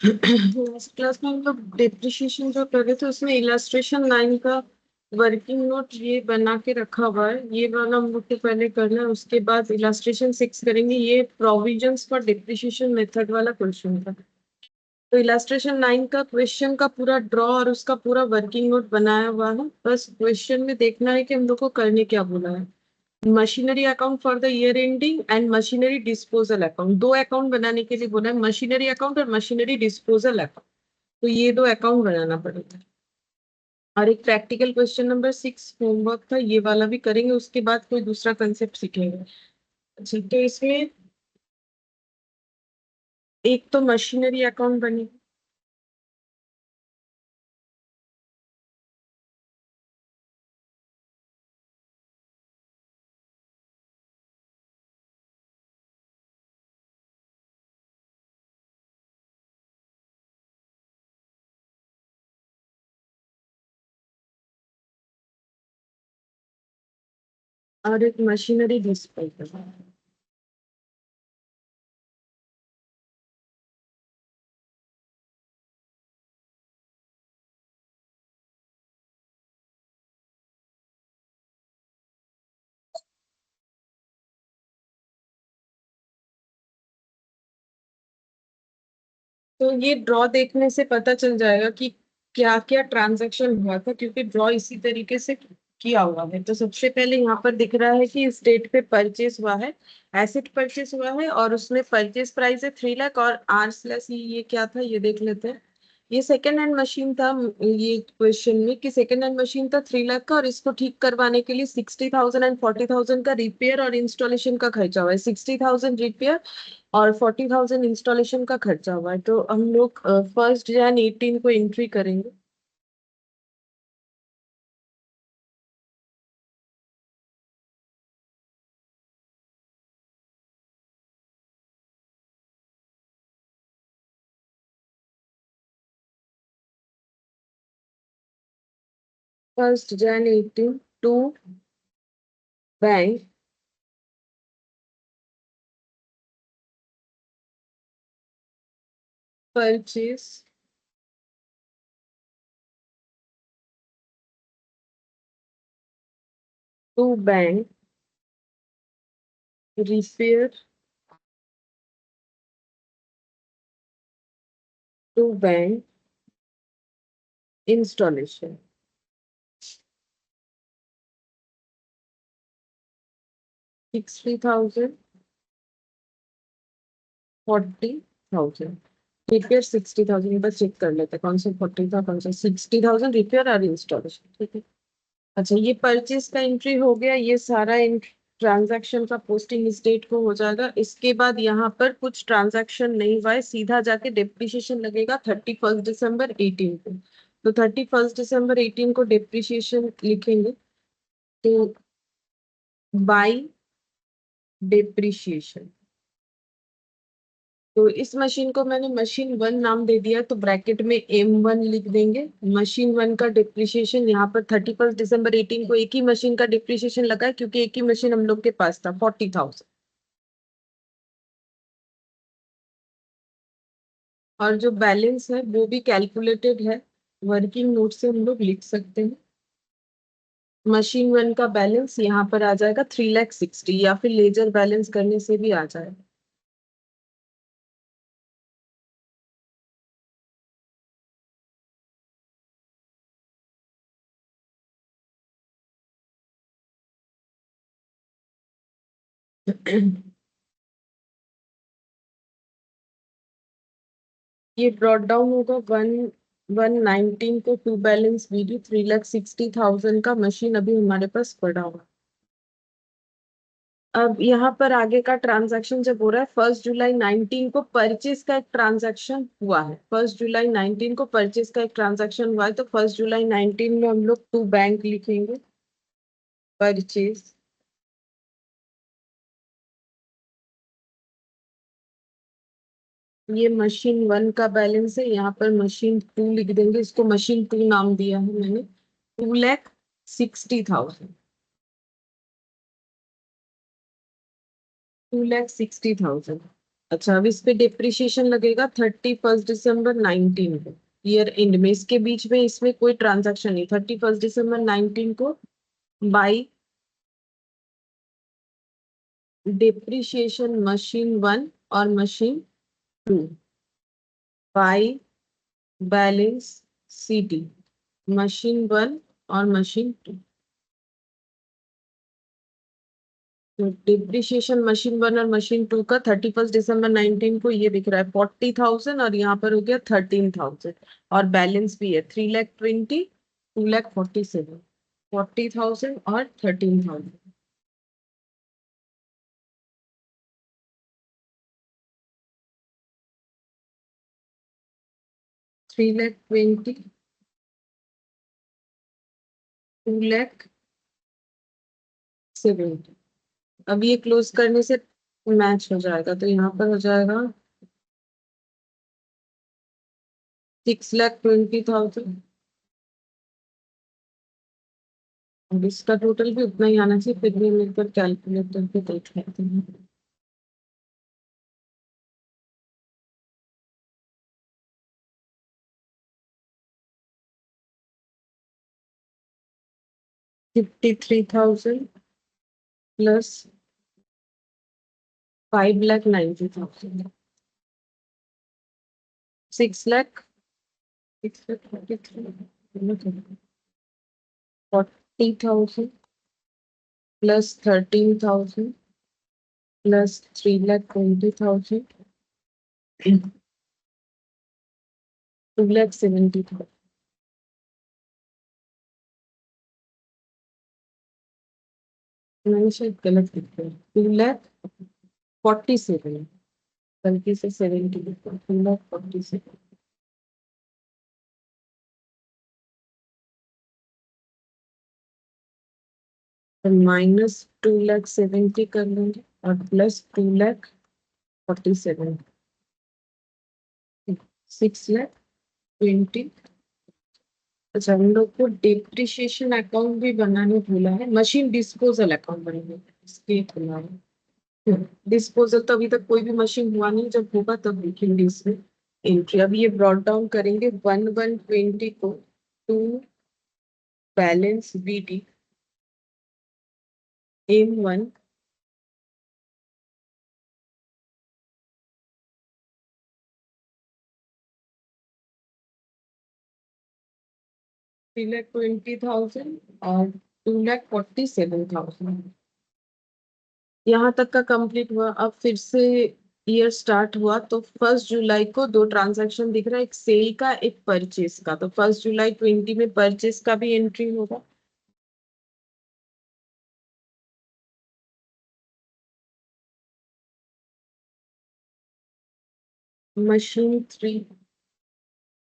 Last class में हम लोग डिप्रिशिएशन जो कर रहे थे उसमें इलास्ट्रेशन लाइन का वर्किंग नोट ये बना के रखा हुआ है, ये वाला हम लोग को पहले करना है। उसके बाद इलास्ट्रेशन 6 करेंगे। ये प्रोविजंस फॉर डिप्रिशिएशन मेथड वाला क्वेश्चन था। तो इलास्ट्रेशन 9 का क्वेश्चन का पूरा ड्रॉ और उसका पूरा वर्किंग नोट बनाया हुआ है। बस क्वेश्चन में देखना है कि हम लोग को करने क्या बोला है। Machinery account for the year ending and machinery disposal account, दो अकाउंट बनाने के लिए बोला है, मशीनरी अकाउंट और मशीनरी डिस्पोजल अकाउंट। तो ये दो अकाउंट बनाना पड़ेगा। और एक प्रैक्टिकल क्वेश्चन नंबर 6 होमवर्क था, ये वाला भी करेंगे। उसके बाद कोई दूसरा कंसेप्ट सीखेंगे। अच्छा, तो इसमें एक तो मशीनरी अकाउंट बनेगा। और एक मशीनरी डिस्पोजल। तो ये ड्रॉ देखने से पता चल जाएगा कि क्या क्या ट्रांजैक्शन हुआ था, क्योंकि ड्रॉ इसी तरीके से किया हुआ है। तो सबसे पहले यहाँ पर दिख रहा है कि इस डेट पे परचेस हुआ है, एसेट परचेस हुआ है, और उसमें परचेस प्राइस है 3 लाख। और आर स्लैश ये क्या था ये देख लेते हैं। ये सेकेंड हैंड मशीन था। ये क्वेश्चन में कि सेकेंड हैंड मशीन था 3 लाख का, और इसको ठीक करवाने के लिए 60,000 एंड 40,000 का रिपेयर और इंस्टॉलेशन का खर्चा हुआ है। 60,000 रिपेयर और 40,000 इंस्टॉलेशन का खर्चा हुआ है। तो हम लोग 1 Jan 18 को एंट्री करेंगे। 1 Jan 18 to bank purchase to bank repair to bank installation. 60,000, 40,000 repair, 60,000। बस चेक कर लेते हैं कौन सा 40 था कौन सा 60,000 रिपेयर और इंस्टॉलेशन। ठीक है। अच्छा, ये परचेज का एंट्री हो गया। ये सारा ट्रांजैक्शन का पोस्टिंग इस डेट को हो जाएगा। इसके बाद यहाँ पर कुछ ट्रांजैक्शन नहीं हुआ है, सीधा जाके डेप्रिसिएशन लगेगा 31 दिसंबर 18 को। तो 31 दिसंबर 18 को डेप्रिसिएशन लिखेंगे। तो बाई डेप्रिसिएशन। तो इस मशीन को मैंने मशीन 1 नाम दे दिया, तो ब्रैकेट में M1 लिख देंगे। मशीन 1 का डिप्रिशिएशन यहाँ पर 31 दिसंबर 18 को एक ही मशीन का डिप्रिशिएशन लगा है, क्योंकि एक ही मशीन हम लोग के पास था, 40,000। और जो बैलेंस है वो भी कैलकुलेटेड है, वर्किंग नोट से हम लोग लिख सकते हैं। मशीन 1 का बैलेंस यहाँ पर आ जाएगा 3,60,000, या फिर लेजर बैलेंस करने से भी आ जाएगा। ये ब्रॉट डाउन होगा 1/1/19 को टू बैलेंस बीडी 3,60,000 का मशीन अभी हमारे पास पड़ा हुआ। अब यहाँ पर आगे का ट्रांजैक्शन जब हो रहा है, 1 जुलाई 19 को परचेज का एक ट्रांजैक्शन हुआ है। 1 जुलाई 19 को परचेज का एक ट्रांजैक्शन हुआ है, तो 1 जुलाई 19 में हम लोग टू बैंक लिखेंगे। परचेज ये मशीन 1 का बैलेंस है, यहाँ पर मशीन 2 लिख देंगे। इसको मशीन 2 नाम दिया है मैंने। 2,60,000, 2,60,000। अच्छा, अब इस पे डिप्रिशिएशन लगेगा 31 दिसंबर 19 को, ईयर एंड में। इसके बीच में इसमें कोई ट्रांजैक्शन नहीं। 31 दिसंबर 19 को बाई डिप्रिशिएशन मशीन 1 और machine 2 by balance CT machine 1 और मशीन 2। तो डिप्रिशिएशन मशीन 1 और मशीन 2 का 31 दिसंबर 19 को ये दिख रहा है 40,000, और यहाँ पर हो गया 13,000। और बैलेंस भी है 3,20,, 2,47, 40,000 और 13,000। 3,20,, 2,70। अब ये क्लोज करने से मैच हो जाएगा, तो यहाँ पर हो जाएगा 6,20,000। अब इसका टोटल भी उतना ही आना चाहिए, फिर भी मिलकर कैलकुलेटर पे देख लेते हैं। 53,000 प्लस 5,90,000, 6,00,000, 40,000 प्लस 13,000 प्लस 3,20,000, 2,70,000। मैंने शायद गलत लिखा है, 2,47, गलती से 70 लिखा, 2,47। तो -2,70,000 कर लेंगे और प्लस 2,47, 6,20,000। अच्छा, हम लोग को डिप्रिशिएशन अकाउंट भी बनाने भूला है, मशीन डिस्पोजल अकाउंट बनेगा इसके अलावा। डिस्पोजल तो अभी तक कोई भी मशीन हुआ नहीं, जब होगा तब लिखेंगे इसमें एंट्री। अब ये ब्रॉट डाउन करेंगे 1/1/20 को टू बैलेंस BD M1 3,20,000 और 2,47,000। यहाँ तक का कंप्लीट हुआ। अब फिर से ईयर स्टार्ट हुआ, तो 1 जुलाई को दो ट्रांजैक्शन दिख रहा है, एक सेल का एक परचेज का। तो 1 जुलाई 20 में परचेज का भी एंट्री होगा। मशीन 3,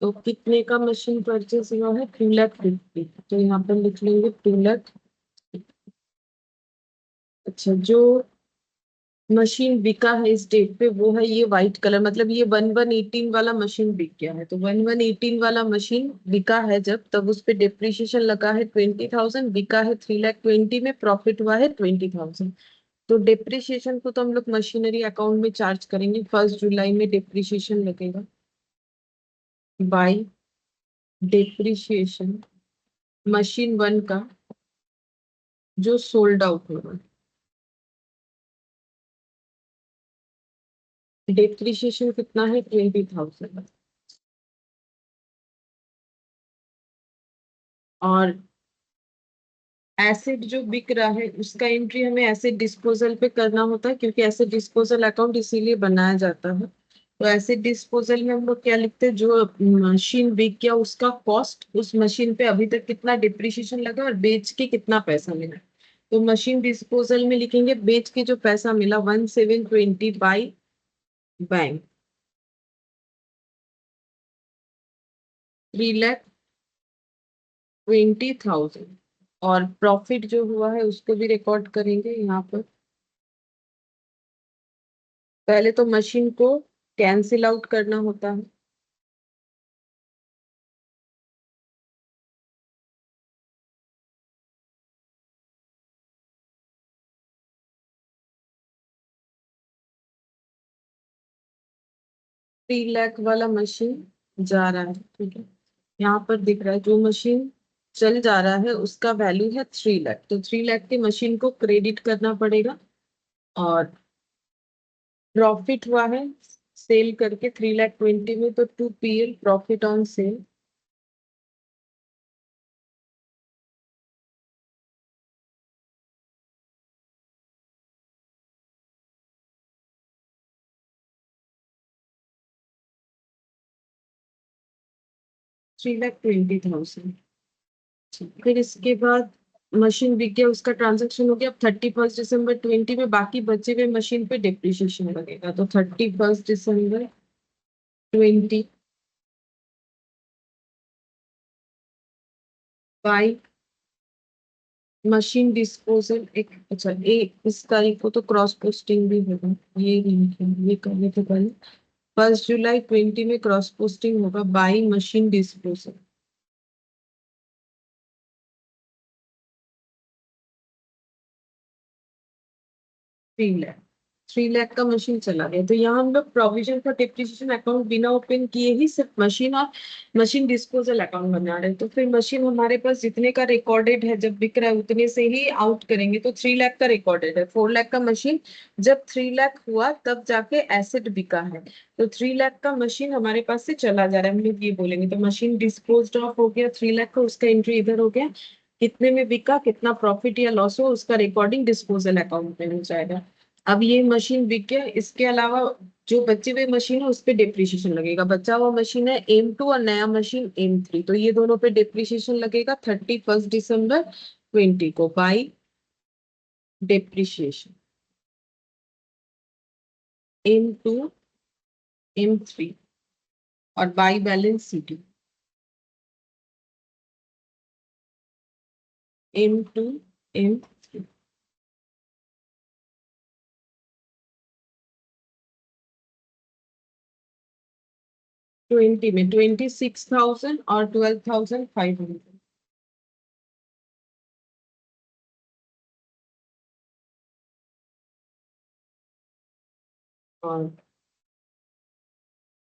तो कितने का मशीन परचेज हुआ है? 2,50,000। तो यहाँ पर लिख लेंगे 2,00,000। अच्छा, जो मशीन बिका है इस डेट पे वो है ये व्हाइट कलर, मतलब ये 1/1/18 वाला मशीन बिक गया है। तो 1/1/18 वाला मशीन बिका है जब, तब उस पे डिप्रिशिएशन लगा है 20,000, बिका है 3,20,000 में, प्रॉफिट हुआ है 20,000। तो डिप्रिशिएशन को तो हम लोग मशीनरी अकाउंट में चार्ज करेंगे। 1 जुलाई में डिप्रिशिएशन लगेगा बाई डिप्रिशिएशन मशीन 1 का जो सोल्ड आउट होगा। डिप्रिशिएशन कितना है? 20,000। और एसिड जो बिक रहा है उसका एंट्री हमें एसिड डिस्पोजल पे करना होता है, क्योंकि एसिड डिस्पोजल अकाउंट इसीलिए बनाया जाता है। तो एसिड डिस्पोजल में हम लोग क्या लिखते हैं? जो मशीन बिक गया उसका कॉस्ट, उस मशीन पे अभी तक कितना डिप्रिशिएशन लगा और बेच के कितना पैसा मिला। तो मशीन डिस्पोजल में लिखेंगे बेच के जो पैसा मिला 1,720 बाई बैंक 3,20,000। और प्रॉफिट जो हुआ है उसको भी रिकॉर्ड करेंगे यहाँ पर। पहले तो मशीन को कैंसिल आउट करना होता है। 3 लाख वाला मशीन जा रहा है, ठीक है। यहाँ पर दिख रहा है जो मशीन चल जा रहा है उसका वैल्यू है 3 लाख, तो 3 लाख की मशीन को क्रेडिट करना पड़ेगा। और प्रॉफिट हुआ है सेल करके 3,20,000 में, तो 2 PL प्रॉफिट ऑन सेल। $3,20,000। फिर इसके बाद मशीन बिक गया, उसका ट्रांजैक्शन हो गया। अब 31 दिसंबर 20 में बाकी बचे हुए मशीन पे डिप्रिशिएशन लगेगा, तो 31 दिसंबर 20 बाई मशीन डिस्पोजल एक, अच्छा इस तारीख को तो क्रॉस पोस्टिंग भी होगा, ये नहीं है, ये करने के पहले 1 जुलाई 20 में क्रॉस पोस्टिंग होगा by machine disposal. 3 lakh, 3 lakh का मशीन चला गया, तो यहाँ हम लोग प्रोविजन फॉर डिप्रिसिएशन अकाउंट बिना ओपन किए ही सिर्फ मशीन और मशीन डिस्पोजल अकाउंट बना रहे हैं। तो फिर मशीन हमारे पास जितने का रिकॉर्डेड है, जब बिक रहा है उतने से ही आउट करेंगे, तो 3 लाख का रिकॉर्डेड है। 4 लाख का मशीन जब 3 लाख हुआ तब जाके एसेट बिका है, तो 3 लाख का मशीन हमारे पास से चला जा रहा है, हम लोग ये बोलेंगे। तो मशीन डिस्पोज ऑफ हो गया 3 लाख का, उसका एंट्री इधर हो गया। कितने में बिका, कितना प्रॉफिट या लॉस हो, उसका रिकॉर्डिंग डिस्पोजल अकाउंट में हो जाएगा। अब ये मशीन बिक गया, इसके अलावा जो बचे हुए मशीन है उस पे डिप्रिशिएशन लगेगा। बचा हुआ मशीन है M2 और नया मशीन M3, तो ये दोनों पे डिप्रिशिएशन लगेगा 31 दिसंबर 20 को बाई डिप्रिशिएशन M2 M3 और by balance CD M2 M3। 20 में 26,000 और 12,500। और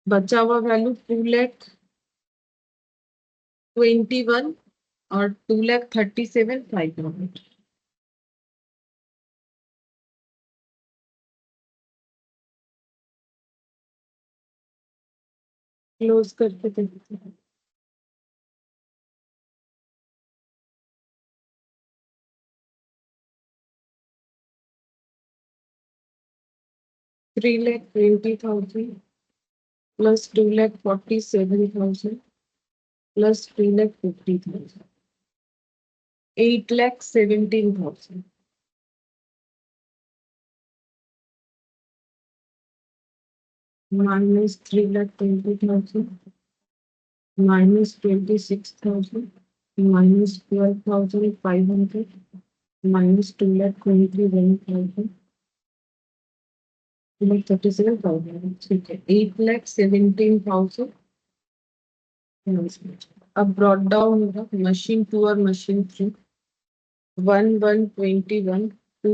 बचा हुआ वैल्यू 2,21 और 2,37,500। क्लोज करके देखते हैं। 3,20,000 plus 2,47,000 plus 3,50,000, 8,17,000 minus 3,20,000 minus 26,000 minus 12,500 minus 2,21,000 2,37,000, ठीक है, 8,17,000। अब ब्रॉट डाउन होगा मशीन 2 और machine 3। 1,121 to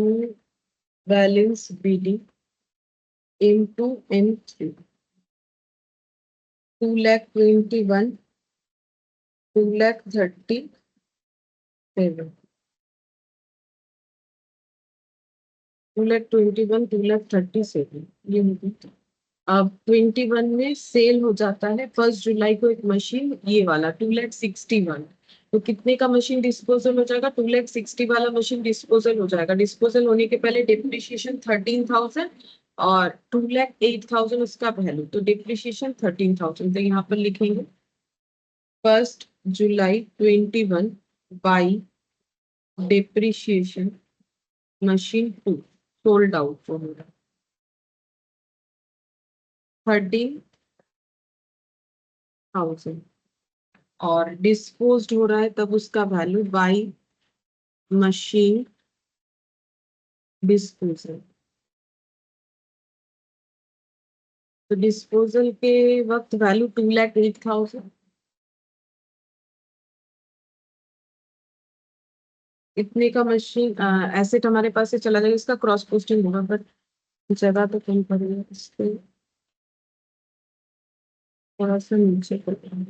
balance BD M2 M3। 2,21 2,37 2,21 2,37 ये होगी। अब 21 में सेल हो जाता है 1 जुलाई को एक मशीन, ये वाला 2,61। तो कितने का मशीन डिस्पोजल हो जाएगा, 2,60 वाला मशीन डिस्पोजल हो जाएगा। डिस्पोजल होने के पहले डिप्रिशिएशन 13,000 और 2,08,000 उसका वैल्यू, तो डिप्रिशिएशन 13,000, तो यहाँ पर लिखेंगे 1 जुलाई 21 by depreciation machine 2 sold out होगा 13,000 और डिस्पोज्ड हो रहा है तब उसका वैल्यू बाई मशीन डिस्पोजल। तो डिस्पोजल के वक्त वैल्यू 2,08,000। इतने का मशीन एसेट हमारे पास से चला जाएगा, इसका क्रॉस पोस्टिंग होगा, बट जगह तो कम पड़ेगा इसके। थोड़ा सा नीचे करते हैं।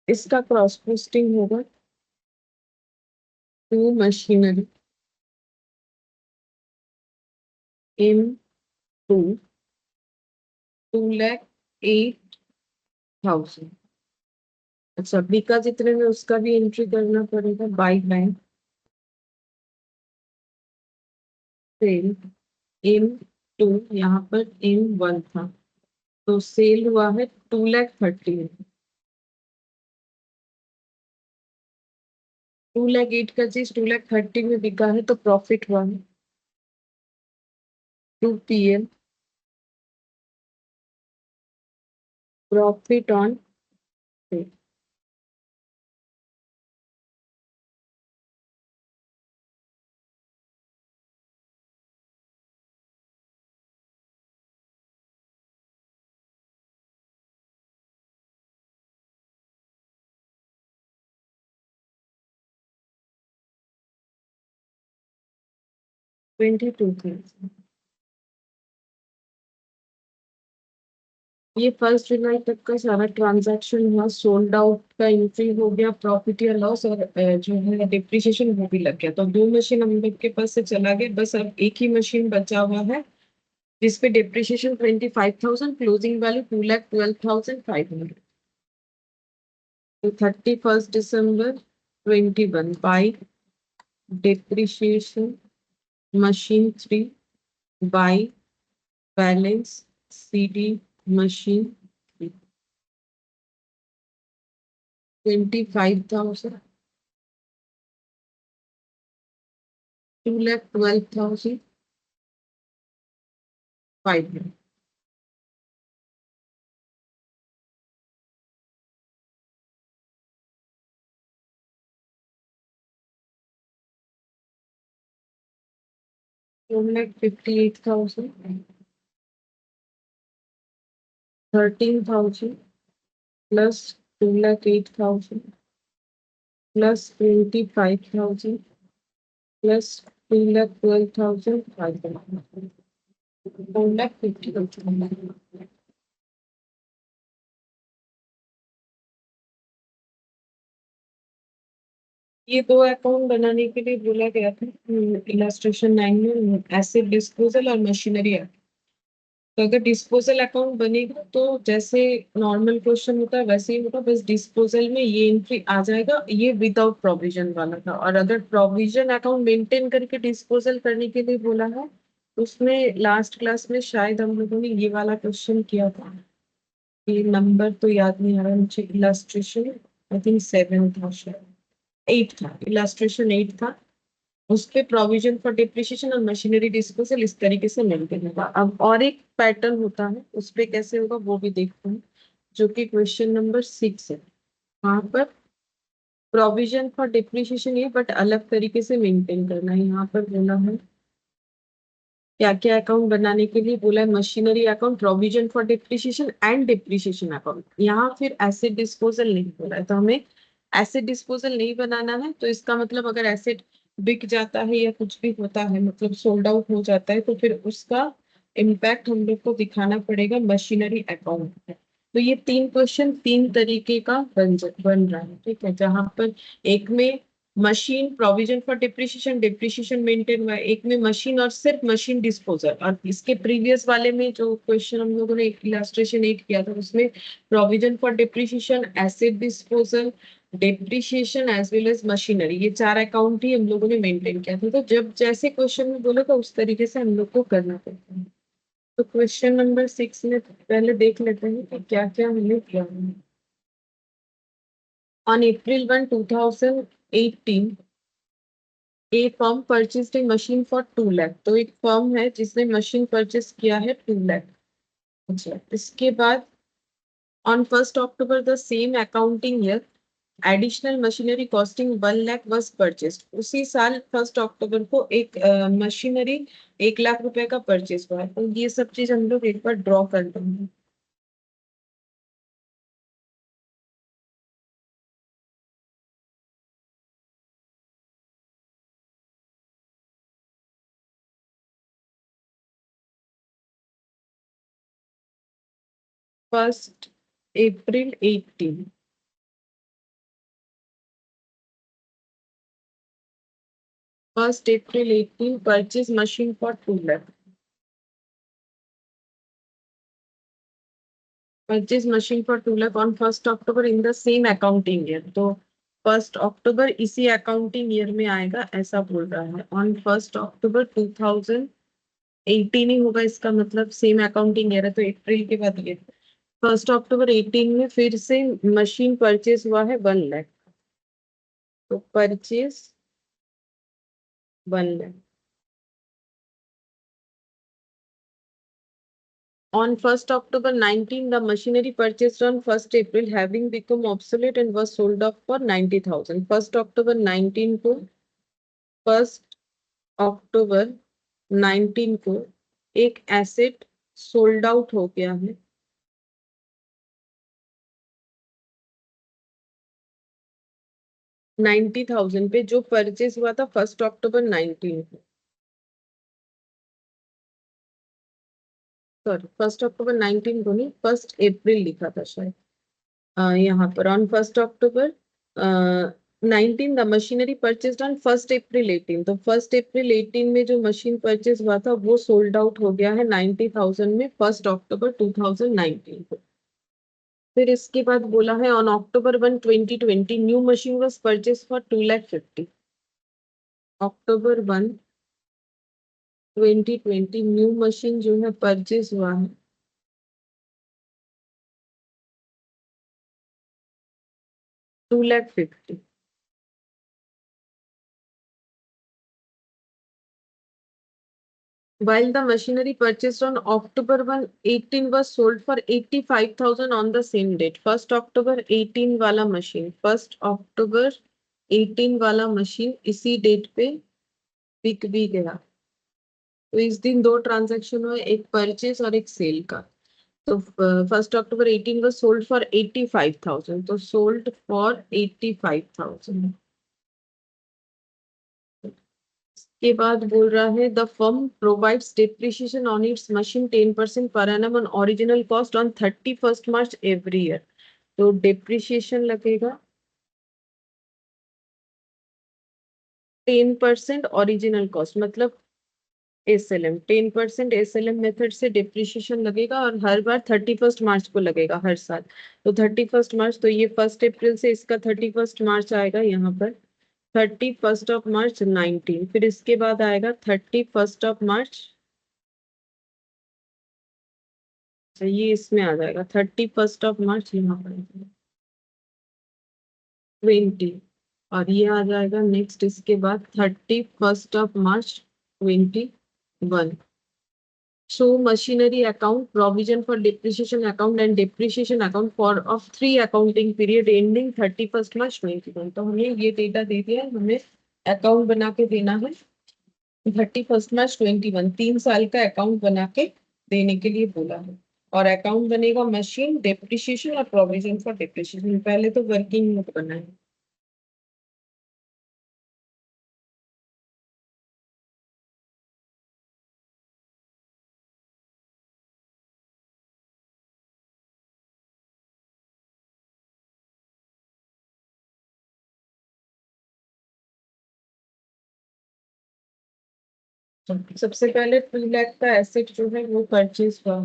इसका क्रॉस पोस्टिंग होगा टू मशीनरी इन टू 2,08,000। अच्छा, बी का जितने में उसका भी एंट्री करना पड़ेगा by bank sale in two, यहाँ पर इन वन था तो सेल हुआ है 2,30,000। 2,08,000 का चीज 2,30,000 में बिका है तो प्रॉफिट हुआ है 2 PM प्रॉफिट ऑन सेल। 22,000। ये 1 जुलाई तक का सारा ट्रांजैक्शन हुआ, सोल्ड आउट का एंट्री हो गया, प्रॉफिट या लॉस और जो है डिप्रिसिएशन वो भी लग गया। तो 2 मशीन हम लोग के पास से चला गया, बस अब एक ही मशीन बचा हुआ है जिसपे डिप्रिसिएशन 25,000, क्लोजिंग वैल्यू 2,12,500। तो 31 December 2021 by depreciation machine 3 by balance CD machine 25,000, 2,12,500। Two lakh 58,000, 13,000 plus 2,08,000 plus 25,000 plus 2,12,500, 4,50,000। ये दो अकाउंट बनाने के लिए बोला गया था इलास्ट्रेशन 9 में, एसेट डिस्पोजल और मशीनरी। तो अगर डिस्पोजल अकाउंट बनेगा तो जैसे नॉर्मल क्वेश्चन होता है वैसे ही होगा, बस डिस्पोजल में ये एंट्री आ जाएगा, ये विदाउट प्रोविजन वाला था। और अगर प्रोविजन अकाउंट मेंटेन करके डिस्पोजल करने के लिए बोला है, उसमें लास्ट क्लास में शायद हम लोगों ने ये वाला क्वेश्चन किया था। ये नंबर तो याद नहीं आ रहा मुझे, इलास्ट्रेशन आई थिंक 7 था, शायद 8 था, इलास्ट्रेशन 8 था। उस पे प्रोविजन फॉर डिप्रिशिएशन और मशीनरी डिस्पोजल इस तरीके से मेंटेन होगा। अब और एक पैटर्न होता है, उस पे कैसे होगा वो भी देखते हैं, जो कि क्वेश्चन नंबर 6 है। वहां पर प्रोविजन फॉर डिप्रिशिएशन ये बट अलग तरीके से मेंटेन करना है। यहाँ पर बोला है क्या क्या अकाउंट बनाने के लिए बोला है? Machinery account, provision for depreciation and depreciation account. यहाँ फिर एसेट डिस्पोजल नहीं बोला है, तो हमें एसेट डिस्पोजल नहीं बनाना है। तो इसका मतलब अगर एसेट बिक जाता है या कुछ भी होता है, मतलब सोल्ड आउट हो जाता है, तो फिर उसका इम्पैक्ट हम लोग को दिखाना पड़ेगा मशीनरी अकाउंट में। तो ये तीन क्वेश्चन तीन तरीके का बन रहा है, ठीक है। जहां पर एक में machine provision for depreciation depreciation maintain हुआ है, एक में मशीन और सिर्फ मशीन डिस्पोजल। और इसके प्रीवियस वाले में जो क्वेश्चन हम लोगों ने इलास्ट्रेशन 8 किया था, उसमें provision for depreciation, asset disposal, depreciation as well as machinery, ये चार अकाउंट ही हम लोगों ने मेंटेन किया था। तो जब जैसे क्वेश्चन में बोला था उस तरीके से हम लोग को करना पड़ता है। तो क्वेश्चन नंबर 6 में पहले देख लेते हैं कि क्या क्या हमने किया है। On April 1, 2018, A firm purchased A machine for 2 lakh. तो एक फर्म है जिसने मशीन परचेस किया है 2 लाख। अच्छा, इसके बाद on 1 October the same accounting year additional machinery costing 1 lakh was purchased. उसी साल 1 अक्टूबर को एक मशीनरी 1 लाख रुपए का परचेस हुआ है। तो ये सब चीज हम लोग एक बार ड्रॉ कर देंगे। April 18, 1 April 18 purchase machine for 2 lakh. Purchase machine for 2 lakh on 1 October in the same accounting year. तो 1 अक्टूबर इसी अकाउंटिंग ईयर में आएगा, ऐसा बोल रहा है। ऑन 1 अक्टूबर 2018 ही होगा, इसका मतलब सेम अकाउंटिंग ईयर है, तो अप्रैल के बाद ये 1 अक्टूबर 18 में फिर से मशीन परचेज हुआ है 1 लाख। तो purchase 1 lakh. On 1 October 19, the machinery purchased on 1 April having become obsolete and was sold off for 90,000। 1 October 19 को 1 October 19 को एक एसेट सोल्ड आउट हो गया है 90,000 पे, जो परचेज हुआ था 1 October 19 को। सॉरी, 1 October 19 को नहीं, 1 अप्रैल लिखा था शायद। यहाँ पर on 1 October 19 the machinery purchase on 1 April 18। तो 1 April 18 में जो मशीन परचेज हुआ था वो सोल्ड आउट हो गया है 90,000 में 1 October 2019 को। फिर इसके बाद बोला है on October 1, 2020 new machine was purchase for 2,50,000। October 1, 2020 new machine जो है परचेज हुआ है 2,50,000। While the machinery purchased on October 1, 18 was sold for 85,000 on the same date। 1 October 18 वाला मशीन, 1 October 18 वाला मशीन इसी डेट पे बिक भी गया। तो इस दिन दो ट्रांजैक्शन हुए, एक परचेज और एक सेल का। तो 1 October 18 was sold for 85,000। तो सोल्ड फॉर 85,000 के बाद बोल रहा है the firm provides depreciation on it's machine 10% पर annum on original cost on 31 March every year. तो डिप्रिसिएशन लगेगा 10% ओरिजिनल कॉस्ट, मतलब एसएलएम 10% एसएलएम मेथड से डिप्रिसिएशन लगेगा, और हर बार 31 मार्च को लगेगा हर साल। तो 31 मार्च, तो ये 1 अप्रैल से इसका 31 मार्च आएगा यहाँ पर। 31 ऑफ मार्च 19, फिर इसके बाद आएगा 31 ऑफ मार्च। तो ये इसमें आ जाएगा 31 ऑफ मार्च यहाँ पर 20, और ये आ जाएगा नेक्स्ट इसके बाद 31 of March 21। So machinery account, provision for depreciation account and depreciation account for of 3 accounting period ending 31 March 2021। तो हमें ये डेटा दे दिया है, हमें अकाउंट बना के देना है। 31 मार्च 2021 3 साल का अकाउंट बना के देने के लिए बोला है। और अकाउंट बनेगा मशीन डेप्रिसिएशन और प्रोविजन फॉर डेप्रिसिएशन। पहले तो वर्किंग नोट बना है। सबसे पहले 2 लाख का एसेट जो है वो परचेज हुआ।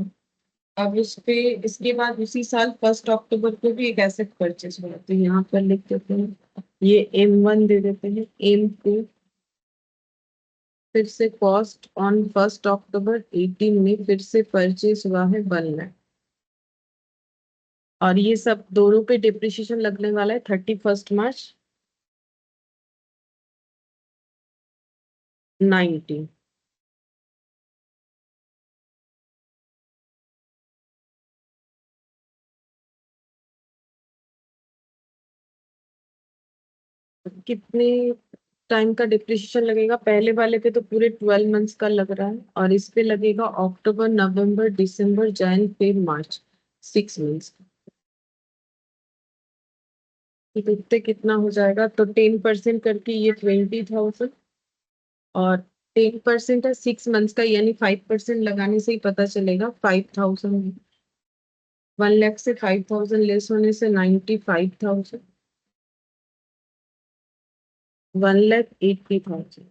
अब इस पे इसके बाद उसी साल 1 अक्टूबर को भी एक एसेट परचेज हुआ, तो यहाँ पर लिख देते हैं, ये M1 दे देते हैं। M2 फिर से कॉस्ट ऑन 1 अक्टूबर 18 में फिर से परचेज हुआ है 1 लाख। और ये सब दोनों पे डिप्रिशिएशन लगने वाला है 31 मार्च 19। कितने टाइम का डिप्रिशिएशन लगेगा? पहले वाले पे तो पूरे 12 मंथ्स का लग रहा है, और इस पे लगेगा अक्टूबर नवंबर दिसंबर जैन फिर मार्च, 6 मंथ्स। तो इतने कितना हो जाएगा? तो 10% करके ये 20,000, और 10% है 6 मंथ्स का, यानी 5% लगाने से ही पता चलेगा 5,000। 1 लाख से 5,000 लेस होने से 95,000, 1,80,000।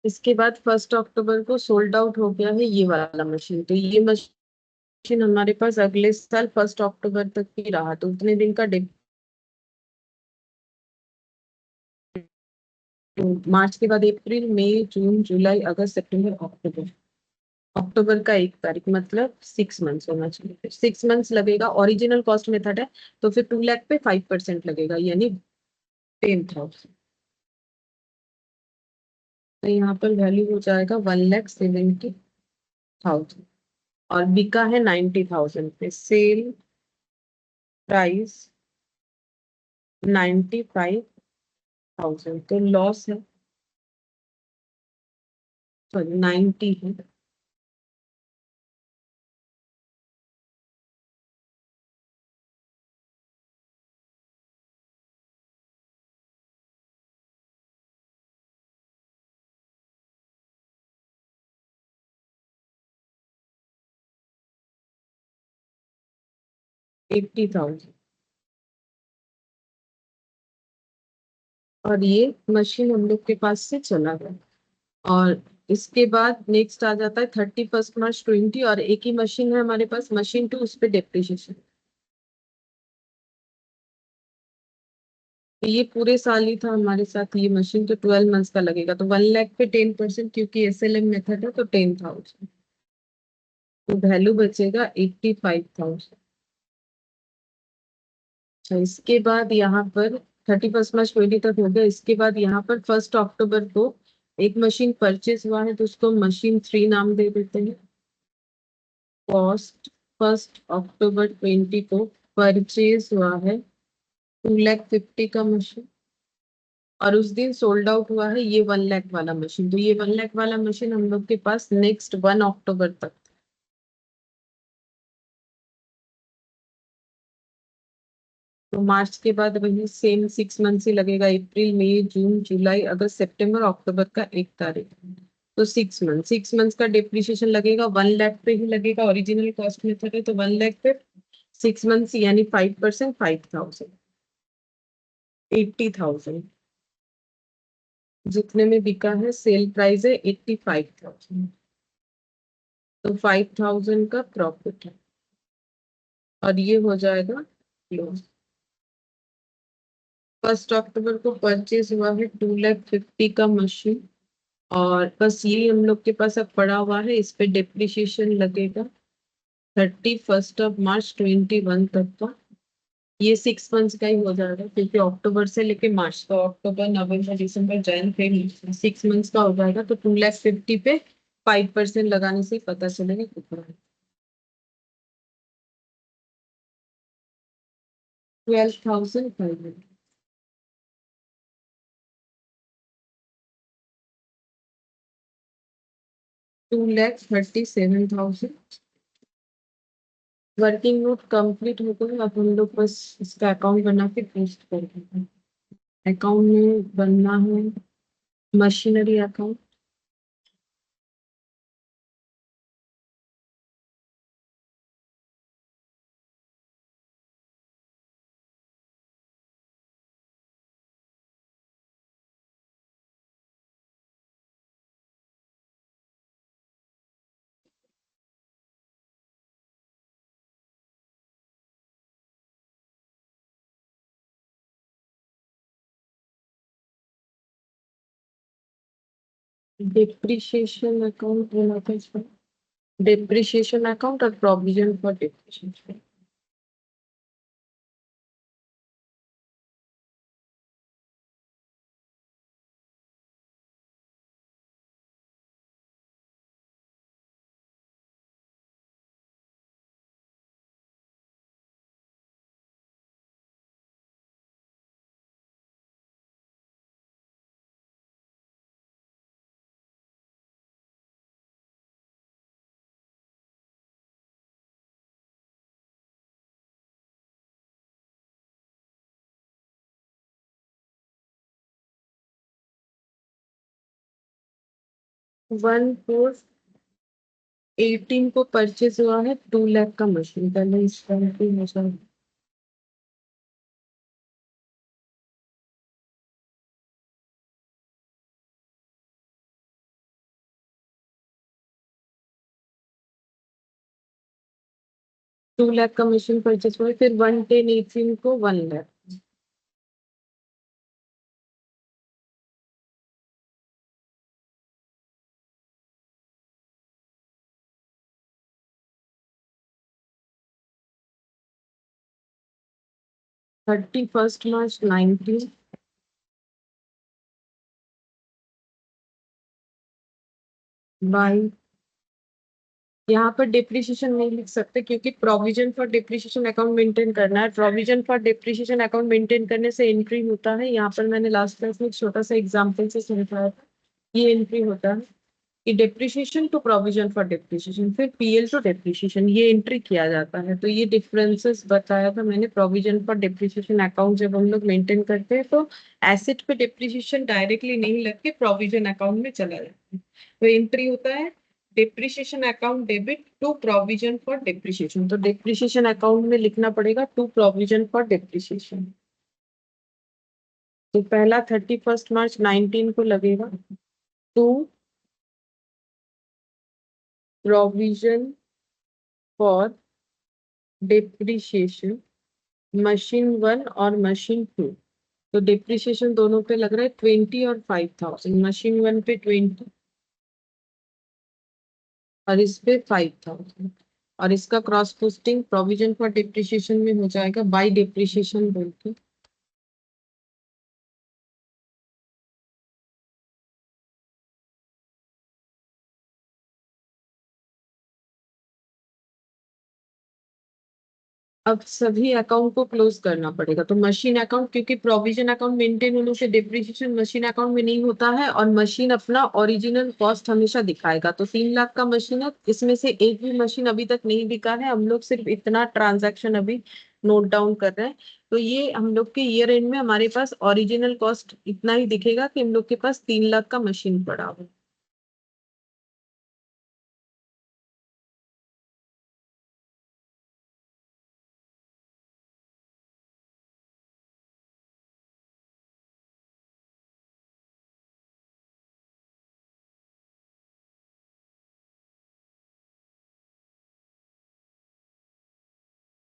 इसके बाद 1 अक्टूबर को सोल्ड आउट हो गया है ये वाला मशीन, तो ये मशीन हमारे पास अगले साल 1 अक्टूबर तक ही रहा, तो उतने दिन का मार्च के बाद अप्रैल मई जून जुलाई अगस्त सितंबर अक्टूबर। अक्टूबर का 1 तारीख मतलब 6 मंथ्स होना चाहिए। 6 मंथ्स लगेगा, ओरिजिनल कॉस्ट मेथड है, तो फिर 2 लाख पे 5% लगेगा, यानी 10,000। तो यहाँ पर वैल्यू हो जाएगा 1,70,000। और बिका है 90,000 पे। सेल प्राइस 95,000, तो लॉस है, सॉरी 90 है। $80,000। और ये मशीन हम लोग के पास से चला गया। और इसके बाद नेक्स्ट आ जाता है 31 मार्च 20, और एक ही मशीन है हमारे पास, मशीन 2, उस पर डेप्रिशिएशन। तो ये पूरे साल ही था हमारे साथ ये मशीन, तो 12 मंथ्स का लगेगा, तो 1 लाख पे 10%, क्योंकि SLM मेथड है तो 10,000, तो वैल्यू बचेगा 85,000। अच्छा, इसके बाद यहाँ पर 31 मार्च 20 तक हो गया। इसके बाद यहाँ पर 1 अक्टूबर को एक मशीन परचेज हुआ है, तो उसको मशीन 3 नाम दे देते हैं। कॉस्ट 1 अक्टूबर 20 को परचेज हुआ है 2,50,000 का मशीन, और उस दिन सोल्ड आउट हुआ है ये 1 लाख वाला मशीन, तो ये 1 लाख वाला मशीन हम लोग के पास नेक्स्ट 1 अक्टूबर तक। तो मार्च के बाद वही सेम 6 मंथ्स ही लगेगा, अप्रैल मई जून जुलाई अगस्त सितंबर अक्टूबर का 1 तारीख। तो 6 मंथ, 6 मंथ्स का डिप्रिशिएशन लगेगा, 1 लाख पे ही लगेगा, ओरिजिनल कॉस्ट मेथड है, तो 1 लाख पे 6 मंथ्स यानी 5%, 5,000, 80,000। जितने में बिका है सेल प्राइस है 85,000, तो 5,000 का प्रॉफिट है, और ये हो जाएगा क्लोज। 1 अक्टूबर को परचेज हुआ है 2,50,000 का मशीन, और बस ये हम लोग के पास अब पड़ा हुआ है, इस पे डिप्रिशिएशन लगेगा 31 मार्च 2021 तक का। ये 6 मंथ्स का ही हो जाएगा, क्योंकि अक्टूबर से लेके मार्च, तो अक्टूबर नवंबर दिसंबर जैन फिर 6 मंथ्स का हो जाएगा, तो 2,50,000 पे 5% लगाने से ही पता चलेगा कितना है। 12,500। 2,37,000। वर्किंग नोट कंप्लीट हो गई। अब हम लोग बस इसका अकाउंट बना के पोस्ट कर देते हैं। अकाउंट में बनना है मशीनरी अकाउंट। डिप्रिशिएशन अकाउंट बना था इसमें। डिप्रिशिएशन अकाउंट और provision for depreciation. One four 18 को परचेज हुआ है 2 लाख का मशीन। पहले इसका हो जाए। टू लाख का मशीन परचेज हुआ है, फिर 110/18 को 1 लाख। March 31, 2019 by. यहाँ पर डिप्रिशिएशन नहीं लिख सकते क्योंकि provision for depreciation account maintain करना है। Provision for depreciation account maintain करने से एंट्री होता है। यहाँ पर मैंने लास्ट क्लास में एक छोटा सा एग्जांपल से समझाया था। ये एंट्री होता है कि depreciation to provision for depreciation, फिर पीएल टू डिप्रिशिएशन, ये एंट्री किया जाता है। तो ये डिफरेंसेस बताया था मैंने। प्रोविजन फॉर डिप्रिशिएशन अकाउंट जब हम लोग मेंटेन करते हैं तो एसेट पे डिप्रिशिएशन डायरेक्टली नहीं लग के प्रोविजन अकाउंट में चला जाता है। तो एंट्री होता है depreciation account debit to provision for depreciation. तो डिप्रिशिएशन अकाउंट में लिखना पड़ेगा टू प्रोविजन फॉर डिप्रिशिएशन। तो पहला 31 मार्च 2019 को लगेगा to provision for depreciation machine 1 और मशीन 2। तो डिप्रिशिएशन दोनों पे लग रहा है 20 और 5,000। मशीन 1 पे 20 और इस पे 5,000। और इसका cross posting provision for depreciation में हो जाएगा बाय डिप्रिशिएशन बोल के। अब सभी अकाउंट को क्लोज करना पड़ेगा। तो मशीन अकाउंट, क्योंकि प्रोविजन अकाउंट मेंटेन होने से डिप्रिशिएशन मशीन अकाउंट में नहीं होता है और मशीन अपना ओरिजिनल कॉस्ट हमेशा दिखाएगा। तो 3 लाख का मशीन है, इसमें से एक भी मशीन अभी तक नहीं बिका है। हम लोग सिर्फ इतना ट्रांजैक्शन अभी नोट डाउन कर रहे हैं। तो ये हम लोग के ईयर एंड में हमारे पास ओरिजिनल कॉस्ट इतना ही दिखेगा कि हम लोग के पास 3 लाख का मशीन पड़ा हुआ है।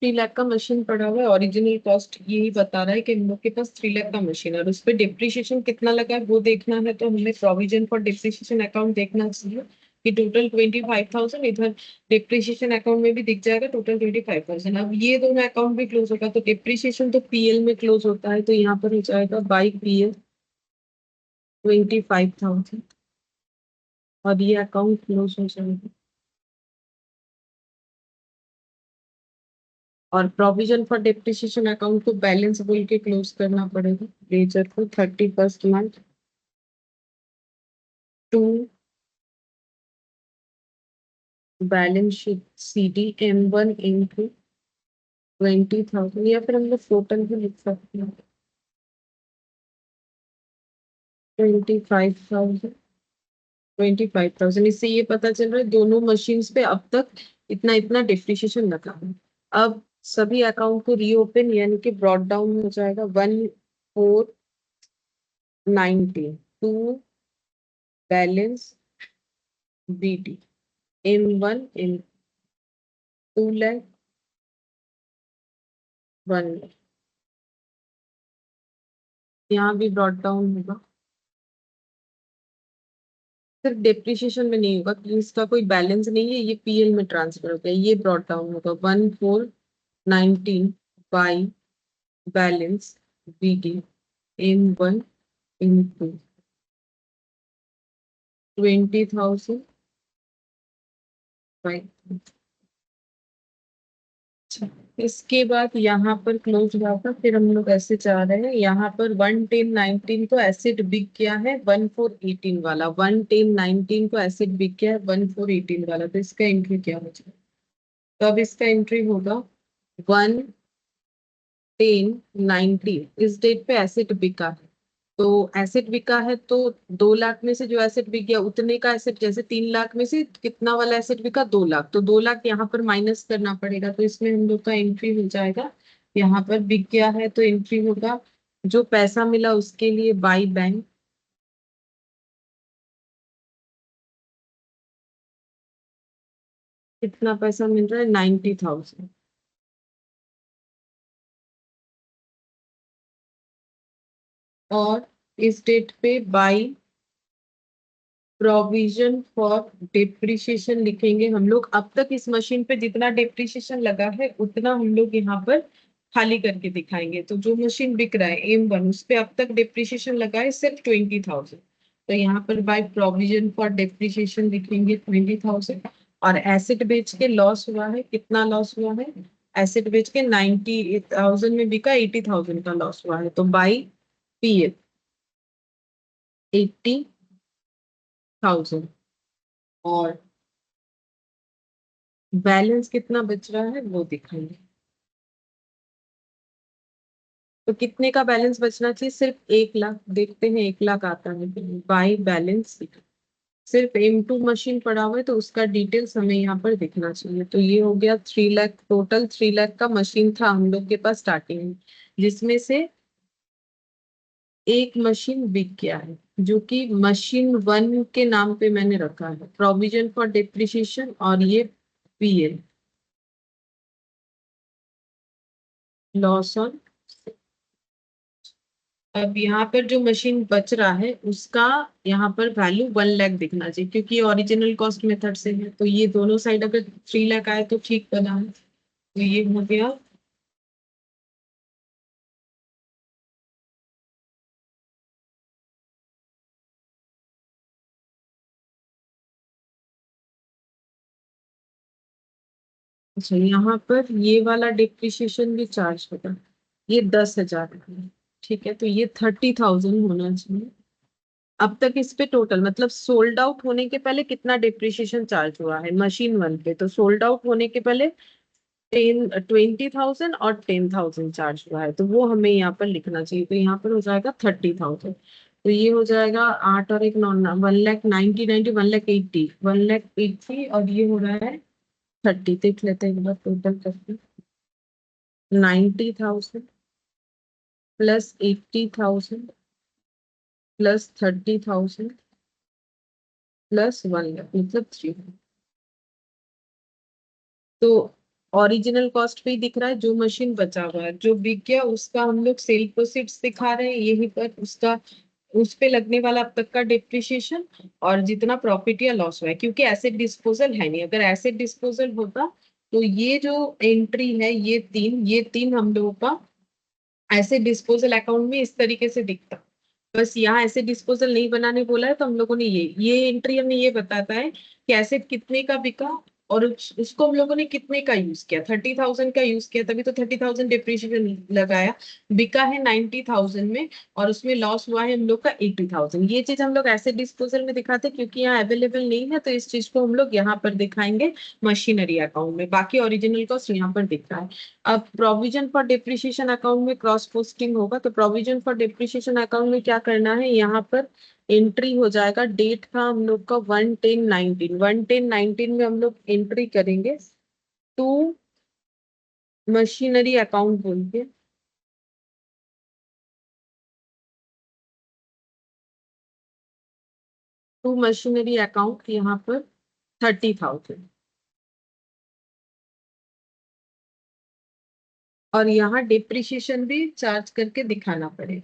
थ्री लाख का मशीन पड़ा हुआ है। ओरिजिनल कॉस्ट यही बता रहा है कि हम लोग के पास 3 लाख का मशीन है और उस पर डिप्रिशिएशन कितना लगा है वो देखना है। तो हमें प्रोविजन फॉर डिप्रिशिएशन अकाउंट देखना चाहिए कि टोटल 25,000 इधर डिप्रिशिएशन अकाउंट में भी दिख जाएगा, टोटल 25,000। अब ये दोनों अकाउंट भी क्लोज होगा। तो डिप्रिशिएशन तो पीएल में क्लोज होता है, तो यहाँ पर हो जाएगा बाई पीएल 25,000 और ये अकाउंट क्लोज हो जाएगा। और प्रोविजन फॉर डिप्रिशिएशन अकाउंट को बैलेंस बोल के क्लोज करना पड़ेगा लेजर को 31 मार्च 2 balance sheet CD M1 into 20,000, या फिर हम लोग टोटल भी लिख सकते हैं 25,000। 25,000, इससे ये पता चल रहा है दोनों मशीन्स पे अब तक इतना इतना डिप्रिशिएशन लगा है। अब सभी अकाउंट को रीओपन यानी कि ब्रॉट डाउन हो जाएगा। 1419 टू बैलेंस BD M1 इन 2 लाख 1 लाख, यहाँ भी ब्रॉट डाउन होगा। सिर्फ डेप्रिसिएशन में नहीं होगा क्योंकि इसका कोई बैलेंस नहीं है, ये PL में ट्रांसफर हो गया, ये ब्रॉट डाउन होगा। 1419 by balance BD M1 into 20,000 by. इसके बाद यहाँ पर क्लोज हुआ था, फिर हम लोग ऐसे जा रहे हैं। यहाँ पर 11019 को एसिड बिक किया है 1418 वाला, 11019 को एसिड बिक किया है 1418 वाला, तो इसका एंट्री क्या हो जाएगा? तो अब इसका एंट्री होगा 11019 इस डेट पे एसिड बिका है। तो एसिड बिका है तो 2 लाख में से जो एसिड बिक गया उतने का एसिड, जैसे 3 लाख में से कितना वाला एसिड बिका 2 लाख, तो 2 लाख यहाँ पर माइनस करना पड़ेगा। तो इसमें हम लोग का एंट्री हो जाएगा, यहाँ पर बिक गया है तो एंट्री होगा जो पैसा मिला उसके लिए बाई बैंक, कितना पैसा मिल रहा है 90,000। और इस डेट पे बाई प्रोविजन फॉर डिप्रिशिएशन लिखेंगे हम लोग। अब तक इस मशीन पे जितना डिप्रिशिएशन लगा है उतना हम लोग यहाँ पर खाली करके दिखाएंगे। तो जो मशीन बिक रहा है M1 उस पे अब तक डिप्रिशिएशन लगा है सिर्फ 20,000, तो यहाँ पर बाय प्रोविजन फॉर डिप्रिशिएशन लिखेंगे 20,000। और एसिड बेच के लॉस हुआ है, कितना लॉस हुआ है? एसिड बेच के 90,000 में बिका, 80,000 का लॉस हुआ है, तो बाई PL 80,000। और बैलेंस कितना बच रहा है वो दिखाएंगे। तो कितने का बैलेंस बचना चाहिए? सिर्फ 1 लाख, देखते हैं 1 लाख आता है बाई बैलेंस। सिर्फ M2 मशीन पड़ा हुआ है तो उसका डिटेल्स हमें यहाँ पर दिखना चाहिए। तो ये हो गया 3 लाख, टोटल 3 लाख का मशीन था हम लोग के पास स्टार्टिंग में, जिसमें से एक मशीन बिक गया है जो कि मशीन 1 के नाम पे मैंने रखा है, प्रोविजन फॉर डिप्रिशिएशन, और ये PL लॉस ऑन। अब यहाँ पर जो मशीन बच रहा है उसका यहाँ पर वैल्यू 1 लाख दिखना चाहिए क्योंकि ओरिजिनल कॉस्ट मेथड से है, तो ये दोनों साइड अगर 3 लाख आए तो ठीक बना है। तो ये हो गया अच्छा। यहाँ पर ये वाला डिप्रिशिएशन भी चार्ज होगा, ये 10,000 है, ठीक है, तो ये 30,000 होना चाहिए। अब तक इस पे टोटल मतलब सोल्ड आउट होने के पहले कितना डिप्रिशिएशन चार्ज हुआ है मशीन 1 पे, तो सोल्ड आउट होने के पहले 20,000 और 10,000 चार्ज हुआ है, तो वो हमें यहाँ पर लिखना चाहिए। तो यहाँ पर हो जाएगा 30,000, तो ये हो जाएगा 8 और 1 9, 1,90,90 1,80,000 1,80,000, और ये हो रहा है 30। देख लेते हैं एक बार टोटल करके, 90,000 प्लस 80,000 प्लस 30,000 प्लस 1 लाख मतलब 3। तो ओरिजिनल कॉस्ट पे ही दिख रहा है, जो मशीन बचा हुआ है जो बिक गया उसका हम लोग सेल प्रोसीड्स दिखा रहे हैं यहीं पर, उसका उस पे लगने वाला अब तक का डिप्रिशिएशन और जितना प्रॉफिट या लॉस हुआ है, क्योंकि एसेट डिस्पोजल है नहीं। अगर एसेट डिस्पोजल होता तो ये जो एंट्री है ये तीन हम लोगों का ऐसे डिस्पोजल अकाउंट में इस तरीके से दिखता। बस यहाँ ऐसे डिस्पोजल नहीं बनाने बोला है तो हम लोगों ने ये एंट्री हमें ये बताता है कि एसेट कितने का बिका और उसको हम लोगों ने कितने का यूज किया, 30,000 का यूज किया, तभी तो 30,000 डिप्रिशिएशन लगाया। बिका है 90,000 में, और उसमें लॉस हुआ है हम लोग का 80,000। ये चीज हम लोग ऐसे डिस्पोजल में दिखाते हैं, क्योंकि यहाँ अवेलेबल नहीं है, तो इस चीज को हम लोग यहाँ पर दिखाएंगे मशीनरी अकाउंट में। बाकी ओरिजिनल कॉस्ट यहाँ पर दिख रहा है। अब प्रोविजन फॉर डिप्रिशिएशन अकाउंट में क्रॉस पोस्टिंग होगा, तो प्रोविजन फॉर डिप्रिशिएशन अकाउंट में क्या करना है, यहाँ पर एंट्री हो जाएगा। डेट था हम लोग का 1/10/19, 1/10/19 में हम लोग एंट्री करेंगे टू मशीनरी अकाउंट बोल के। टू मशीनरी अकाउंट यहाँ पर 30,000, और यहाँ डिप्रिशिएशन भी चार्ज करके दिखाना पड़ेगा।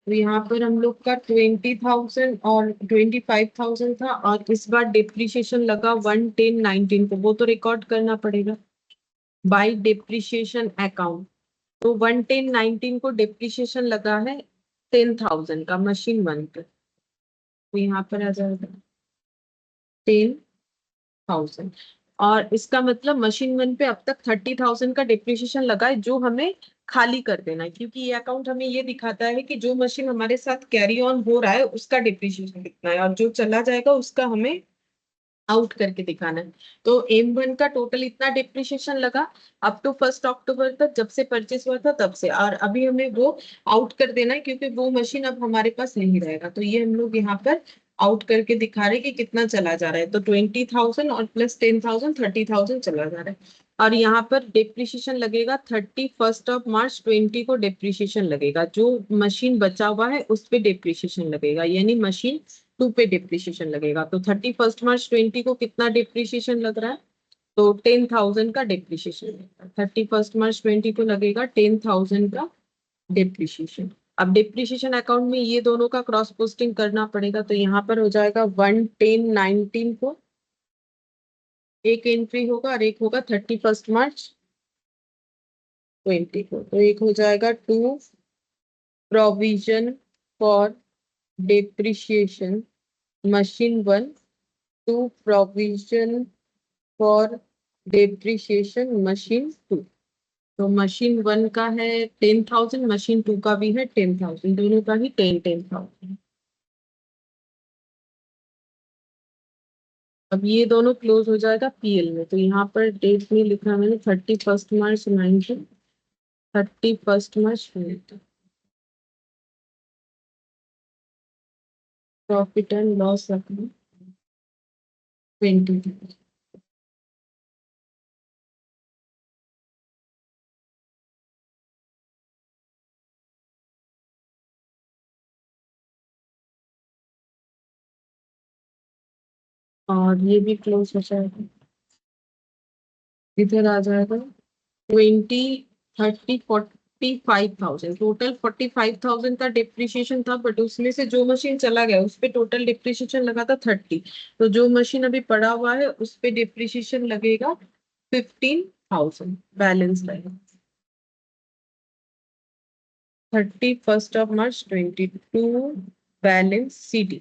तो यहाँ पर हम लोग का 20,000 और 25,000 था, और इस बार डिप्रिशिएशन लगा 1/10/19 को, वो तो रिकॉर्ड करना पड़ेगा बाय डिप्रिशिएशन अकाउंट। तो 1/10/19 को डिप्रिशिएशन लगा है 10,000 का मशीन वन पे, तो यहाँ पर आ जाएगा 10,000। और इसका मतलब मशीन वन पे अब तक 30,000 का डिप्रिशिएशन लगा है, जो हमें खाली कर देना है, क्योंकि ये अकाउंट हमें ये दिखाता है कि जो मशीन हमारे साथ कैरी ऑन हो रहा है उसका डिप्रिशिएशन कितना है, और जो चला जाएगा उसका हमें आउट करके दिखाना है। तो M1 का टोटल इतना डिप्रिशिएशन लगा अप टू 1 अक्टूबर तक, जब से परचेस हुआ था तब से, और अभी हमें वो आउट कर देना है, क्योंकि वो मशीन अब हमारे पास नहीं रहेगा। तो ये हम लोग यहाँ पर आउट करके दिखा रहे हैं कि कितना चला जा रहा है। तो 20,000 और प्लस 10,000, 30,000 चला जा रहा है। और यहाँ पर डिप्रिशिएशन लगेगा 31 मार्च 20 को डिप्रिशिएशन लगेगा, जो मशीन बचा हुआ है उस पे डिप्रिशिएशन लगेगा, यानी मशीन टू पे डिप्रिशिएशन लगेगा। तो 31 मार्च 20 को कितना डिप्रिशिएशन लग रहा है, तो 10,000 का डिप्रिशिएशन लगेगा। 31 मार्च 20 को लगेगा 10,000 का डिप्रिशिएशन। अब डिप्रिशिएशन अकाउंट में ये दोनों का क्रॉस पोस्टिंग करना पड़ेगा, तो यहाँ पर हो जाएगा 1/10/19 को एक एंट्री होगा, और एक होगा 31 मार्च 20 को। तो एक हो जाएगा to provision for depreciation machine one, to provision for depreciation machine two. तो मशीन वन का है 10,000, मशीन टू का भी है 10,000, दोनों का ही 10,000। अब ये दोनों क्लोज हो जाएगा पीएल में। तो यहाँ पर डेट में लिखा है मैंने 31 मार्च 19, 31 मार्च 20। Profit and loss account 20। और ये भी क्लोज हो जाएगा, इधर आ जाएगा 45,000। टोटल 45,000 का डिप्रिशिएशन था, बट उसमें से जो मशीन चला गया उस पे टोटल डिप्रिशिएशन लगा था 30। तो जो मशीन अभी पड़ा हुआ है उस पे डिप्रिशिएशन लगेगा 15,000, बैलेंस रहेगा। 31 मार्च 2022 बैलेंस CD।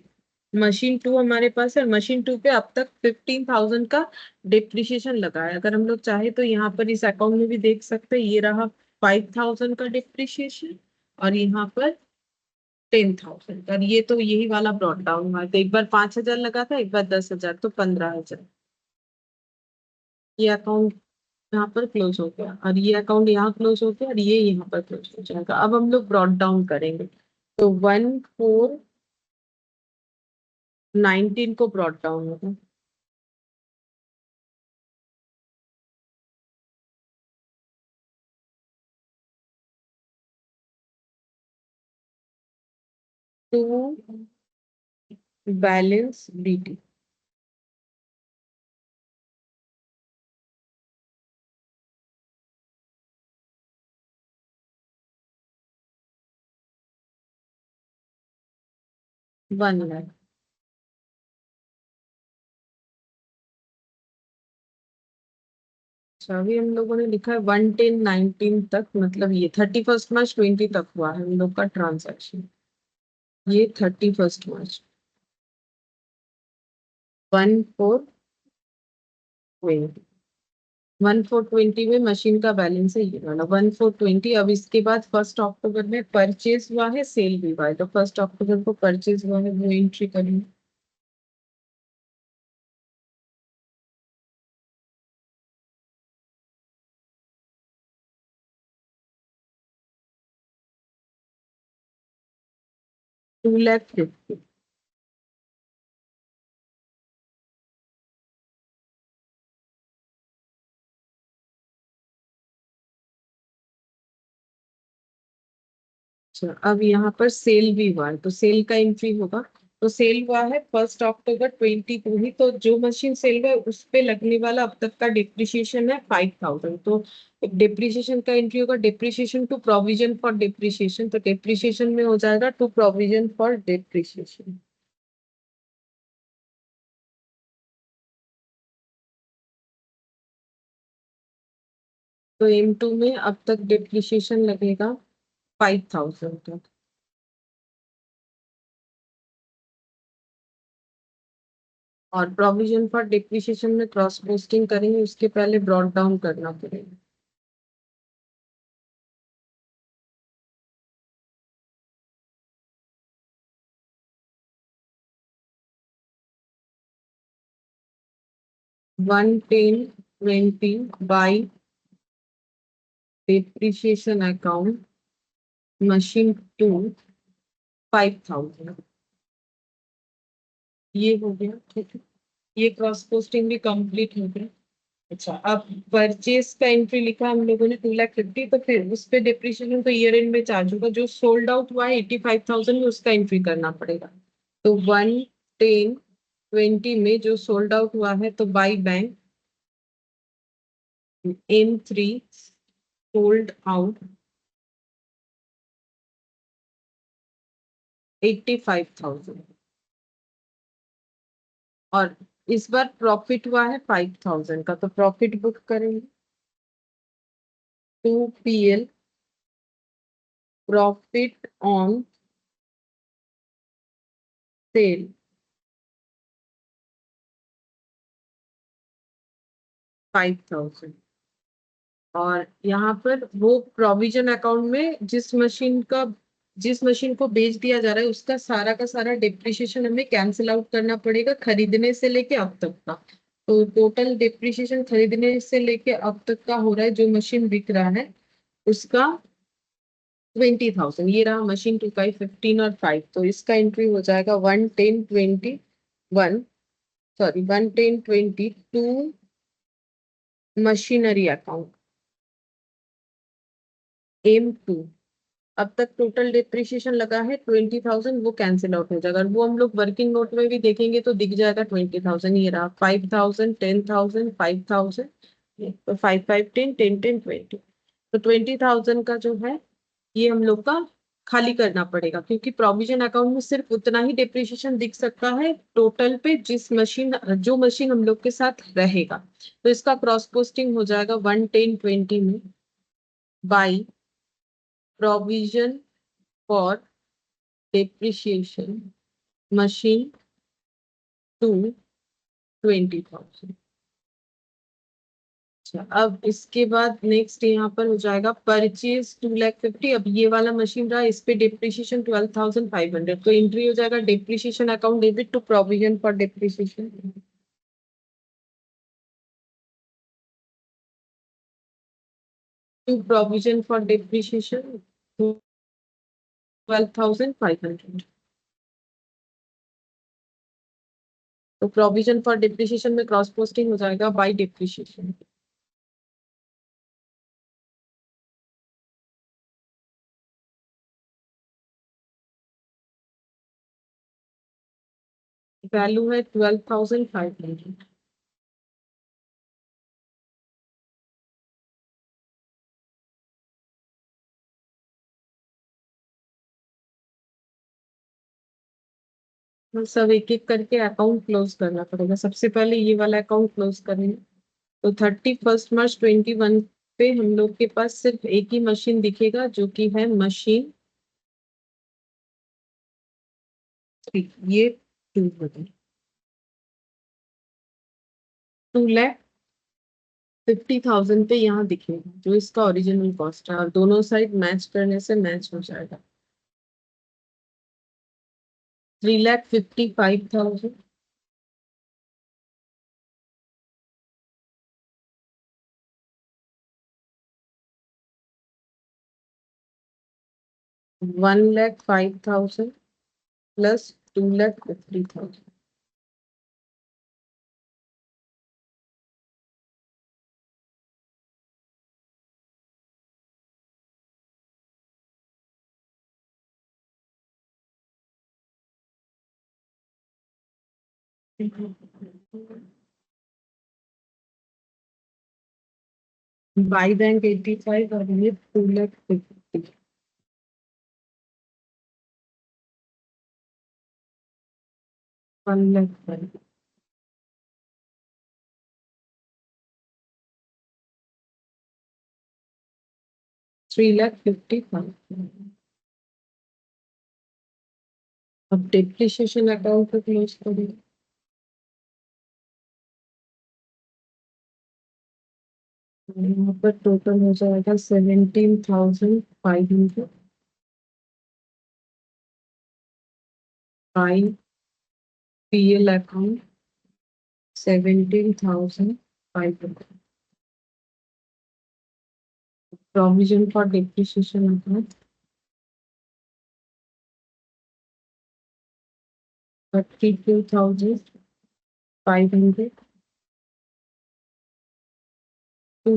मशीन टू हमारे पास है, मशीन टू पे अब तक 15,000 का डिप्रिशिएशन लगा है। अगर हम लोग चाहे तो यहाँ पर इस अकाउंट में भी देख सकते हैं, ये रहा 5,000 का डिप्रिशिएशन, और यहाँ पर 10,000। और ये तो यही वाला ब्रॉट डाउन हुआ, तो एक बार 5,000 लगा था, एक बार 10,000, तो 15,000। ये अकाउंट यहाँ पर क्लोज हो गया, और ये अकाउंट यहाँ क्लोज हो गया, और ये यहाँ पर क्लोज हो जाएगा। अब हम लोग ब्रॉट डाउन करेंगे, तो 1/4/19 को ब्रॉट डाउन होगा। To balance BT 1 lakh. अच्छा, अभी हम लोगों ने लिखा है 1/10/19 तक, मतलब ये 31 मार्च 20 तक हुआ है हम लोग का ट्रांसैक्शन। ये 31 मार्च, 1/4 20, 1420 में मशीन का बैलेंस है ये वाला 1420। अब इसके बाद 1 अक्टूबर में परचेज हुआ है, सेल भी हुआ है, तो 1 अक्टूबर को परचेज हुआ है वो एंट्री करेंगे। Two lakh fifty. अच्छा, अब यहाँ पर सेल भी हुआ है तो सेल का एंट्री होगा। तो सेल हुआ है 1 अक्टूबर 20 को ही, तो जो मशीन सेल हुआ है उस पे लगने वाला अब तक का डिप्रिशिएशन है 5000। तो डिप्रिशिएशन का एंट्री होगा depreciation to provision for depreciation, तो डिप्रिशिएशन में हो जाएगा टू प्रोविजन फॉर डिप्रिशिएशन। तो M2 में अब तक डिप्रिशिएशन लगेगा 5000 तक। और प्रोविजन फॉर डिप्रिशिएशन में क्रॉस पोस्टिंग करेंगे उसके पहले ब्रॉट डाउन करना पड़ेगा। 11020 by depreciation account machine to 5000। ये हो गया, ठीक है। ये क्रॉस पोस्टिंग भी कंप्लीट हो गया। अच्छा, अब परचेज का एंट्री लिखा हम लोगों ने 2,50,000, तो फिर उस पे डिप्रिशिएशन तो ईयर एंड में चार्ज होगा। जो सोल्ड आउट हुआ है 85,000 में उसका एंट्री करना पड़ेगा। तो 11020 में जो सोल्ड आउट हुआ है तो by bank M3 sold out 85,000। और इस बार प्रॉफिट हुआ है 5000 का, तो प्रॉफिट बुक करेंगे। 2 PL प्रॉफिट ऑन सेल 5000। और यहाँ पर वो प्रोविजन अकाउंट में जिस मशीन को बेच दिया जा रहा है उसका सारा का सारा डिप्रिशिएशन हमें कैंसिल आउट करना पड़ेगा खरीदने से लेके अब तक का। तो टोटल डिप्रिशिएशन खरीदने से लेके अब तक का हो रहा है जो मशीन बिक रहा है उसका 20,000। ये रहा मशीन टू का 15 और 5, तो इसका एंट्री हो जाएगा 11021, सॉरी 11022 मशीनरी अकाउंट M2। अब तक टोटल डिप्रिशिएशन लगा है 20,000, वो कैंसिल आउट हो जाएगा। वो हम लोग वर्किंग नोट में भी देखेंगे तो दिख जाएगा 20,000। ये रहा 5,000, 10,000, 5,000, तो 5, 5, 10, 10, 10, 20। तो 20,000 का जो है ये हम लोग का खाली करना पड़ेगा, क्योंकि प्रोविजन अकाउंट में सिर्फ उतना ही डिप्रिशिएशन दिख सकता है टोटल पे जो मशीन हम लोग के साथ रहेगा। तो इसका क्रॉस पोस्टिंग हो जाएगा 11020 में by provision for depreciation machine to 20,000। अच्छा, अब इसके बाद नेक्स्ट यहाँ पर हो जाएगा परचेज 2,50,000। अब ये वाला मशीन रहा, इस पे डिप्रिशिएशन 12,500, तो एंट्री हो जाएगा depreciation account debit to provision for depreciation to provision for depreciation 12,500। तो प्रोविजन फॉर डिप्रिशिएशन में क्रॉस पोस्टिंग हो जाएगा बाई डिप्रिशिएशन। वैल्यू है 12,500। सब एक एक करके अकाउंट क्लोज करना पड़ेगा। सबसे पहले ये वाला अकाउंट क्लोज करेंगे। तो 31 मार्च 2021 पे हम लोग के पास सिर्फ एक ही मशीन दिखेगा जो कि है मशीन 3। ये 2 लाख 50,000 पे यहाँ दिखेगा जो इसका ओरिजिनल कॉस्ट है, और दोनों साइड मैच करने से मैच हो जाएगा। 3,55,000 1,05,000 प्लस 2,50,000। बाई बैंक 85 और ये 2,50,000। 1,05,000। 3,50,000। अब डेप्रिसिएशन अकाउंट को क्लोज करें। यहाँ पर टोटल हो जाएगा 17,500 by PL account 17,500 provision for depreciation account 32,500 to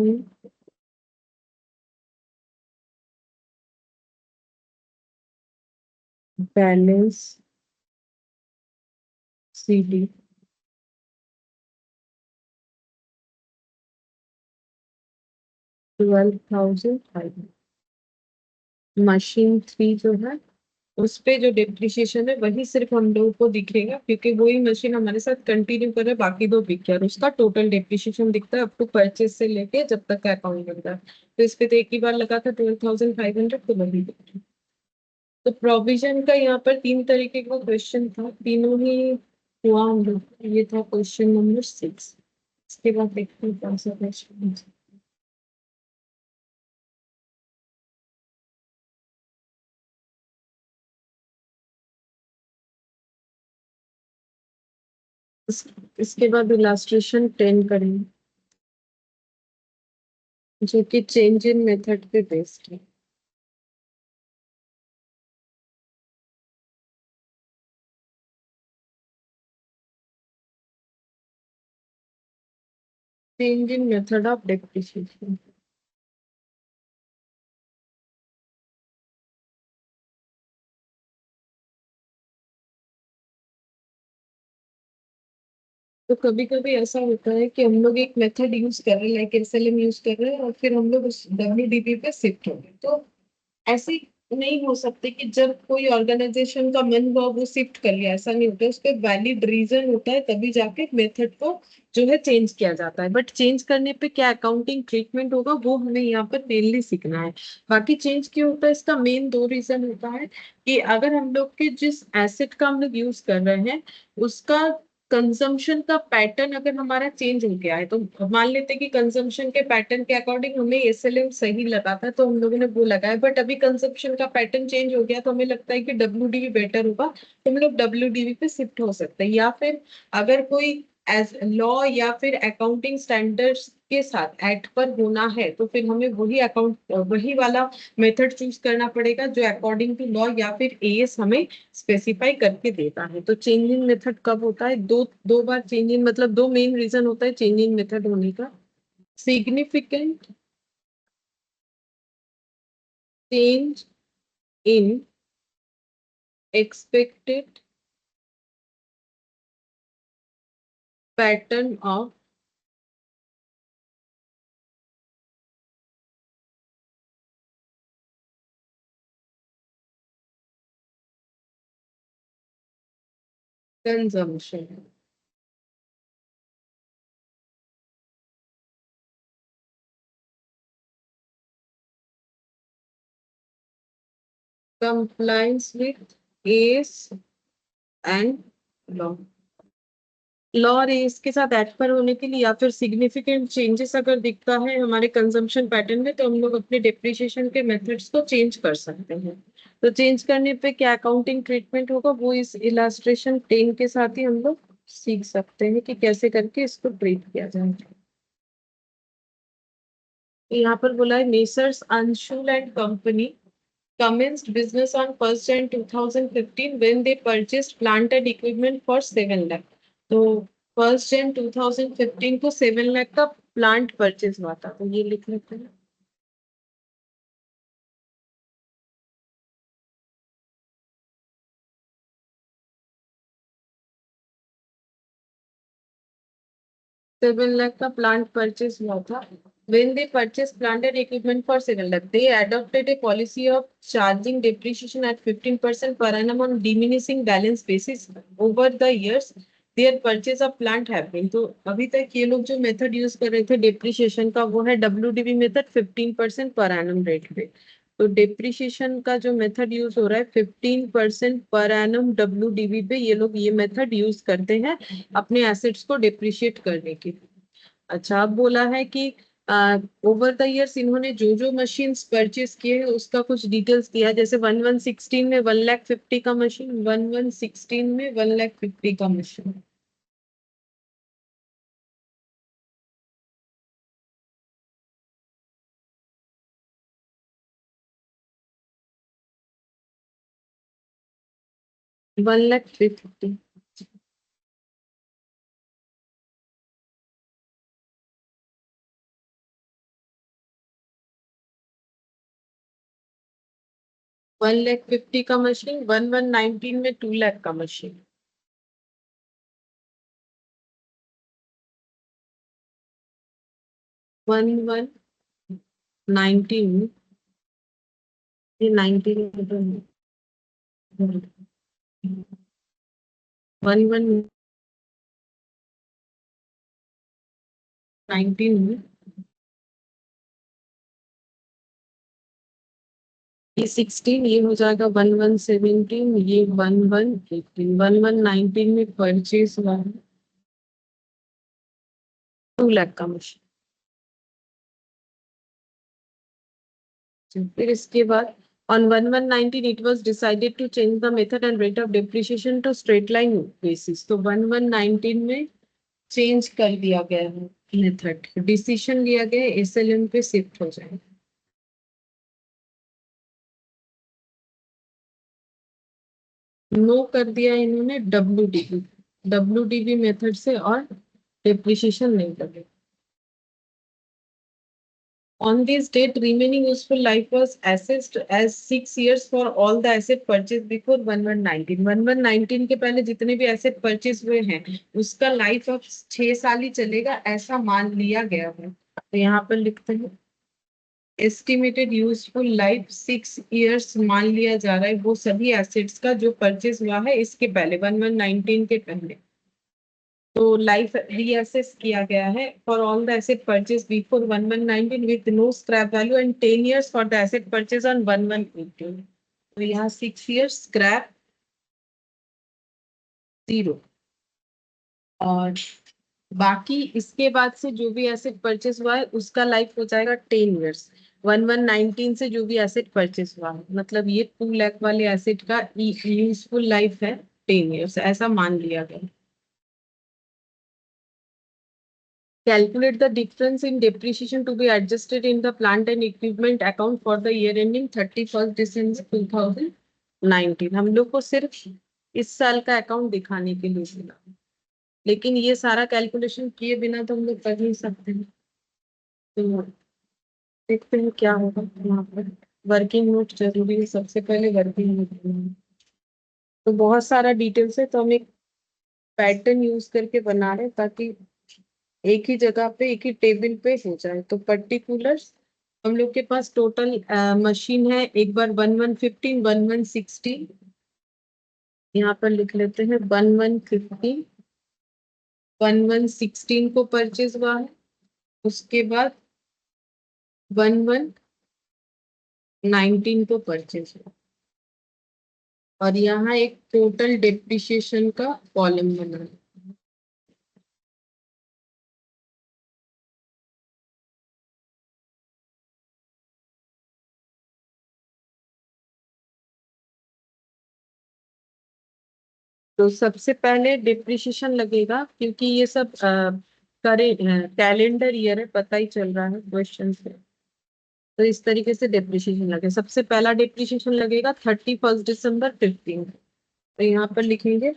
balance CD 12,500। Machine 3 जो है उस पे जो डिप्रिशिएशन है वही सिर्फ हम लोगों को दिखेगा, क्योंकि वही मशीन हमारे साथ कंटिन्यू कर रहा है, बाकी दो बिक गया और उसका टोटल डिप्रिशिएशन दिखता है अप टू परचेज से लेके जब तक का अकाउंट बनता है। तो इस पे तो एक ही बार लगा था 12,500, तो वही दिख रहा है। तो प्रोविजन का यहाँ पर तीन तरीके का क्वेश्चन था, तीनों ही हुआ हम लोग। ये था क्वेश्चन नंबर 6। इसके बाद देखते हैं कौन सा क्वेश्चन। इसके बाद इलास्ट्रेशन 10 करेंगे, जो कि चेंज इन मेथड पे बेस्ड है। Change in method of depreciation. तो कभी कभी ऐसा होता है कि हम लोग एक मेथड यूज कर रहे हैं, लाइक एसएलएम यूज कर रहे हैं, और फिर हम लोग उस डब्ल्यूडीबी पे शिफ्ट हो गए। तो ऐसे नहीं हो सकते कि जब कोई ऑर्गेनाइजेशन का मन हुआ वो शिफ्ट कर लिया, ऐसा नहीं होता। उस पर वैलिड रीजन होता है, तभी जाके मेथड को जो है चेंज किया जाता है। बट चेंज करने पे क्या अकाउंटिंग ट्रीटमेंट होगा वो हमें यहाँ पर मेनली सीखना है। बाकी चेंज क्यों होता है, इसका मेन दो रीजन होता है कि अगर हम लोग के जिस एसेट का हम लोग यूज कर रहे हैं उसका कंजम्पशन का पैटर्न अगर हमारा चेंज हो गया है, तो मान लेते हैं कि कंजम्पशन के पैटर्न के अकॉर्डिंग हमें एसएलएम सही लगा था तो हम लोगों ने वो लगाया, बट अभी कंजम्पशन का पैटर्न चेंज हो गया तो हमें लगता है कि डब्ल्यूडीवी बेटर होगा, तो हम लोग डब्ल्यूडीवी पे शिफ्ट हो सकते हैं। या फिर अगर कोई एज लॉ या फिर अकाउंटिंग स्टैंडर्ड्स के साथ एक्ट पर होना है तो फिर हमें वही वाला मेथड चूज करना पड़ेगा जो अकॉर्डिंग टू लॉ या फिर एएस हमें स्पेसिफाई करके देता है। तो चेंजिंग मेथड कब होता है, दो दो बार चेंजिंग, मतलब दो मेन रीजन होता है चेंजिंग मेथड होने का। Significant change in expected pattern of consumption. compliance with AS and law। Law और इसके साथ एड पर होने के लिए या फिर सिग्निफिकेंट चेंजेस अगर दिखता है हमारे कंजम्पशन पैटर्न में, तो हम लोग अपने डेप्रिसिएशन के मेथड्स को चेंज कर सकते हैं। तो चेंज करने पे क्या अकाउंटिंग ट्रीटमेंट होगा वो इस इलास्ट्रेशन 10 के साथ ही हम लोग सीख सकते हैं कि कैसे करके इसको ट्रीट किया जाए। तो यहाँ पर बोला है messrs Anshul and company commenced business on 1st Jan 2015 when they purchased plant and equipment for 7 lakh। तो 1st Jan 2015 को 7 लाख का प्लांट परचेज हुआ था, तो ये लिख लेते हैं। 7 लाख का प्लांट परचेज हुआ था। When they purchased plant and equipment for 7 lakh, they adopted a policy of charging depreciation at 15% per annum on diminishing balance basis over the years their purchase of plant have been। तो अभी तक ये लोग जो method use कर रहे थे depreciation का वो है WDV method 15% per annum rate पे। तो डेप्रिशिएशन का जो मेथड यूज हो रहा है 15% पर एनम WDV पे ये लोग ये मेथड यूज करते हैं अपने एसेट्स को डिप्रिशिएट करने के लिए। अच्छा, अब बोला है कि ओवर द इयर्स इन्होंने जो जो मशीन्स परचेज किए हैं उसका कुछ डिटेल्स दिया है। जैसे 1116 में 1,50,000 का मशीन, 1116 में 1,50,000 का मशीन। वन लैख फिफ्टी 1,50,000 का मशीन, 1119 में 2 लाख का मशीन। 1119 में, ये 19 1119 में ये 16, ये हो जाएगा 1117, ये 1118, 1119 में परचेज हुआ है 2 लाख का मशीन। फिर इसके बाद on 1119 it was decided to change the method and rate of depreciation to straight line basis। तो 1119 में चेंज कर दिया गया है मेथड, डिसीजन लिया गया है SLM पे शिफ्ट हो जाए। नो कर दिया इन्होंने WDV मेथड से और डिप्रिशिएशन नहीं कर। On this date, remaining useful life was assessed as 6 years for all the asset purchased before 1119। 1119 के पहले जितने भी एसेट परचेज हुए हैं उसका लाइफ अब 6 साल ही चलेगा, ऐसा मान लिया गया है। तो यहाँ पर लिखते हैं एस्टिमेटेड यूजफुल लाइफ 6 इयर्स मान लिया जा रहा है वो सभी एसेट्स का जो परचेज हुआ है इसके पहले 1119 के पहले। तो लाइफ रीअसेस किया गया है for all the asset purchase before 1119 with no scrap value and 10 years for the asset purchase on 1118। तो यहाँ 6 इयर्स स्क्रैप 0, और बाकी इसके बाद से जो भी एसेट परचेज हुआ है उसका लाइफ हो जाएगा 10 इयर्स। 1119 से जो भी एसेट परचेज हुआ है मतलब ये 2 लाख वाले एसेट का यूजफुल लाइफ है 10 इयर्स, ऐसा मान लिया गया। Calculate the difference in depreciation to be adjusted in the plant and equipment account for the year ending 31st December 2019। हम लोग को सिर्फ इस साल का अकाउंट दिखाने के लिए मिला, लेकिन ये सारा कैलकुलेशन किए बिना तो हम लोग कर नहीं सकते हैं। तो देखते हैं क्या होगा यहाँ पर। वर्किंग नोट जरूरी है, सबसे पहले वर्किंग नोट। तो बहुत सारा डिटेल्स है, तो हम एक पैटर्न यूज करके बना रहे हैं ताकि एक ही जगह पे एक ही टेबल पे हो जाए। तो पर्टिकुलर्स हम लोग के पास टोटल मशीन है, एक बार 1115, 1116 यहाँ पर लिख लेते हैं। 1115, 1116 को परचेज हुआ है, उसके बाद 1119 को परचेज हुआ, और यहाँ एक टोटल डेप्रिसिएशन का कॉलम बना है। तो सबसे पहले डिप्रिशिएशन लगेगा, क्योंकि ये सब करे कैलेंडर ईयर है, पता ही चल रहा है क्वेश्चन से। तो इस तरीके से डिप्रिशिएशन लगे। सबसे पहला डिप्रिशिएशन लगेगा 31 दिसंबर 15। तो यहाँ पर लिखेंगे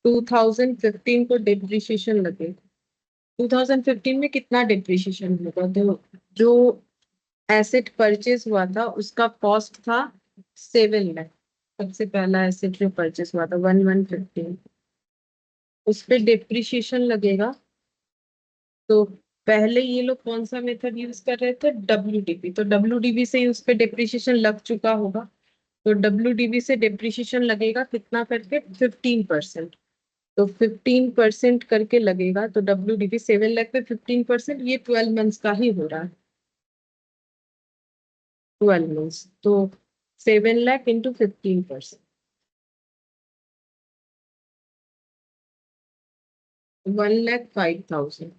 2015 को डिप्रिशिएशन लगेगा। 2015 में कितना डिप्रिशिएशन होगा? तो जो एसेट परचेज हुआ था उसका कॉस्ट था 7 लाख। सबसे पहला एसेट जो परचेज हुआ था 1115, उस पे डिप्रिशिएशन लगेगा। तो पहले ये लोग कौन सा मेथड यूज कर रहे थे? डब्ल्यूडीबी। तो डब्ल्यूडीबी से ही उस पे डिप्रिशिएशन लग चुका होगा। तो डब्ल्यूडीबी से डिप्रिशिएशन लगेगा कितना करके? 15%। तो 15% करके लगेगा। तो डब्ल्यूडीबी 7 लाख पे 15%, ये 12 मंथ्स का ही हो रहा है। 12 मंथ्स तो 7 लाख इंटू 15%, 1,05,000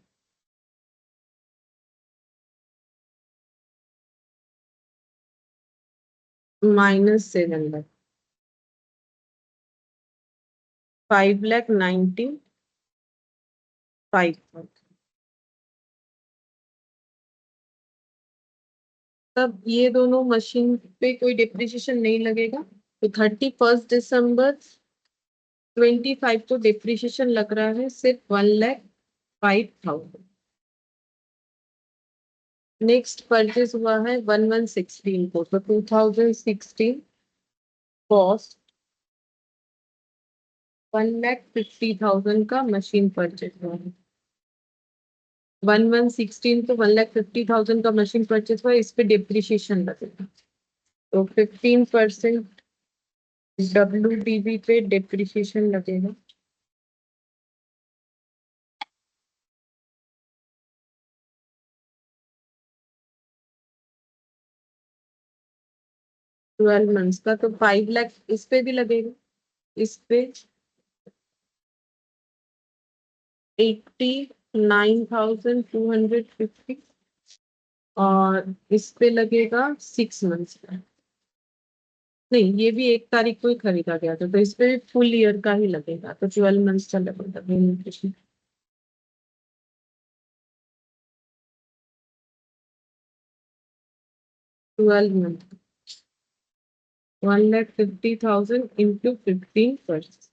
माइनस 7 लाख, 5,95,000। तब ये दोनों मशीन पे कोई डिप्रिसिएशन नहीं लगेगा। तो 31 दिसंबर 2025 को डिप्रिसिएशन लग रहा है सिर्फ 1,05,000। नेक्स्ट परचेज हुआ है 1116 को। तो 2016 कॉस्ट 1,50,000 का मशीन परचेज हुआ है। 1116 तो 1,50,000 का मशीन परचेज हुआ है, इस पे डिप्रिसिएशन लगेगा। तो 15% डब्ल्यूडीबी पे डिप्रिसिएशन लगेगा। ट्वेल्व मंथ्स का तो 5 लाख इस पे भी लगेगा। इस पे 89,250, और इस पे लगेगा 6 मंथ्स का। नहीं, ये भी 1 तारीख को ही खरीदा गया था, तो इस पे भी फुल ईयर का ही लगेगा। तो 12 मंथ्स का लगेगा। 12 मंथ, 1,50,000 इंटू 15%,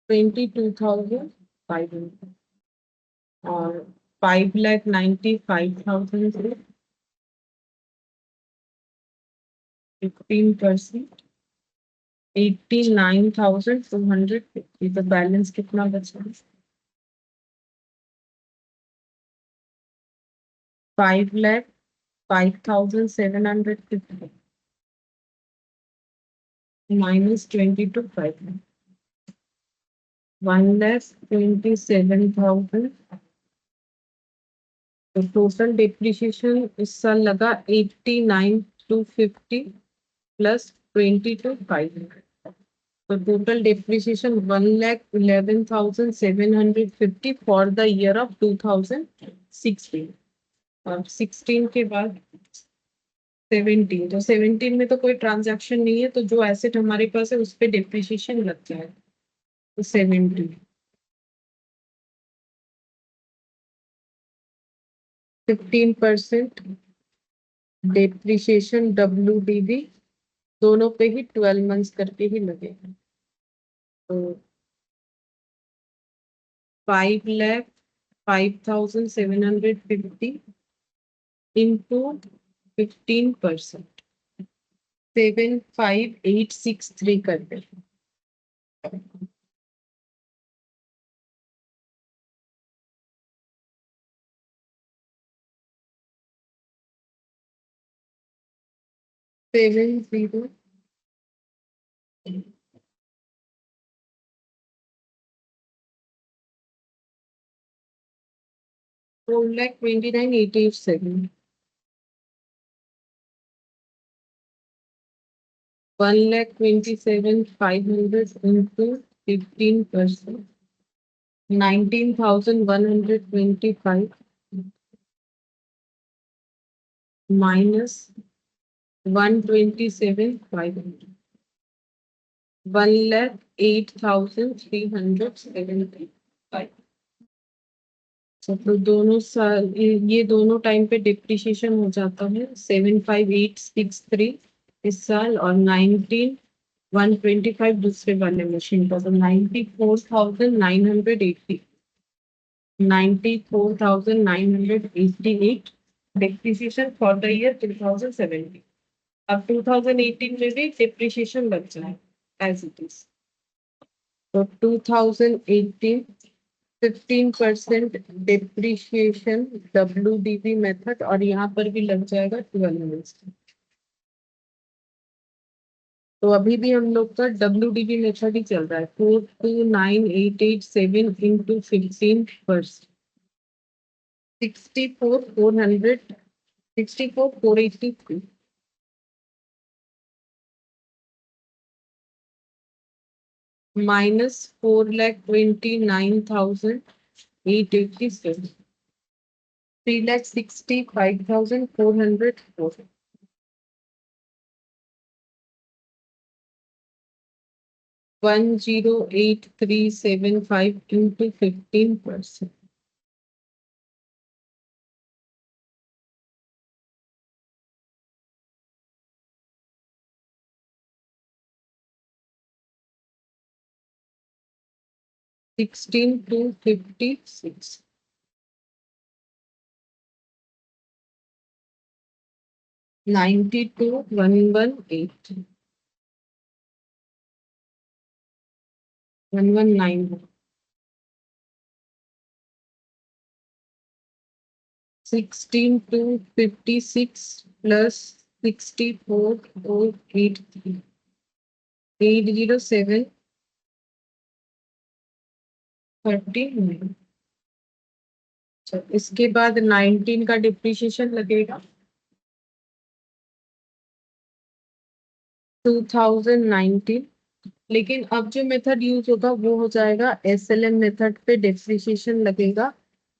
22,500। और 5,95,000 से 15%, 89,250। तो बैलेंस कितना बचा? 5,05,750 माइनस 22,500, 1,27,000। तो टोटल डिप्रिशिएशन इस साल लगा 89,250 प्लस 22,500। तो total depreciation 1,11,750 for the year of 2016। और 16 के बाद 17, तो 17 में तो कोई ट्रांजैक्शन नहीं है, तो जो एसेट हमारे पास है उस पे डिप्रिशिएशन लग जाए। तो 17, 15% डिप्रिशिएशन डब्ल्यूडीबी, दोनों पे ही 12 मंथ्स करके ही लगेगा। तो 5,05,750 इंटू 15%, 7,5,863 कर दे। Seven zero 4,29,887, 1,27,500 into 15%, 19,125, minus 127,500, 1,08,375। तो दोनों साल ये दोनों टाइम पे डिप्रिशिएशन हो जाता है 75863 इस साल, और 19,125 दूसरे वाले मशीन का, तो 94,980, 94,988 डिप्रिशिएशन फॉर द ईयर 2017। अब 2018 में भी डिप्रिशिएशन लग जाए एज इट इज। तो 2018 15% डिप्रिशिएशन WDV मेथड, और यहाँ पर भी लग जाएगा 12 मंथ्स। तो अभी भी हम लोग का WDV मेथड ही चल रहा है, 429,887 इंटू 15%, 64,400, 64,483, माइनस 4,29,887, 3,65,404, 108,375 into 15%. $16,256. 92,118. 119. 16,256 plus 64,483. 807,39. इसके बाद 19 का डिप्रिशिएशन लगेगा 2019। लेकिन अब जो मेथड यूज होगा वो हो जाएगा SLM मेथड पे, डिप्रिशिएशन लगेगा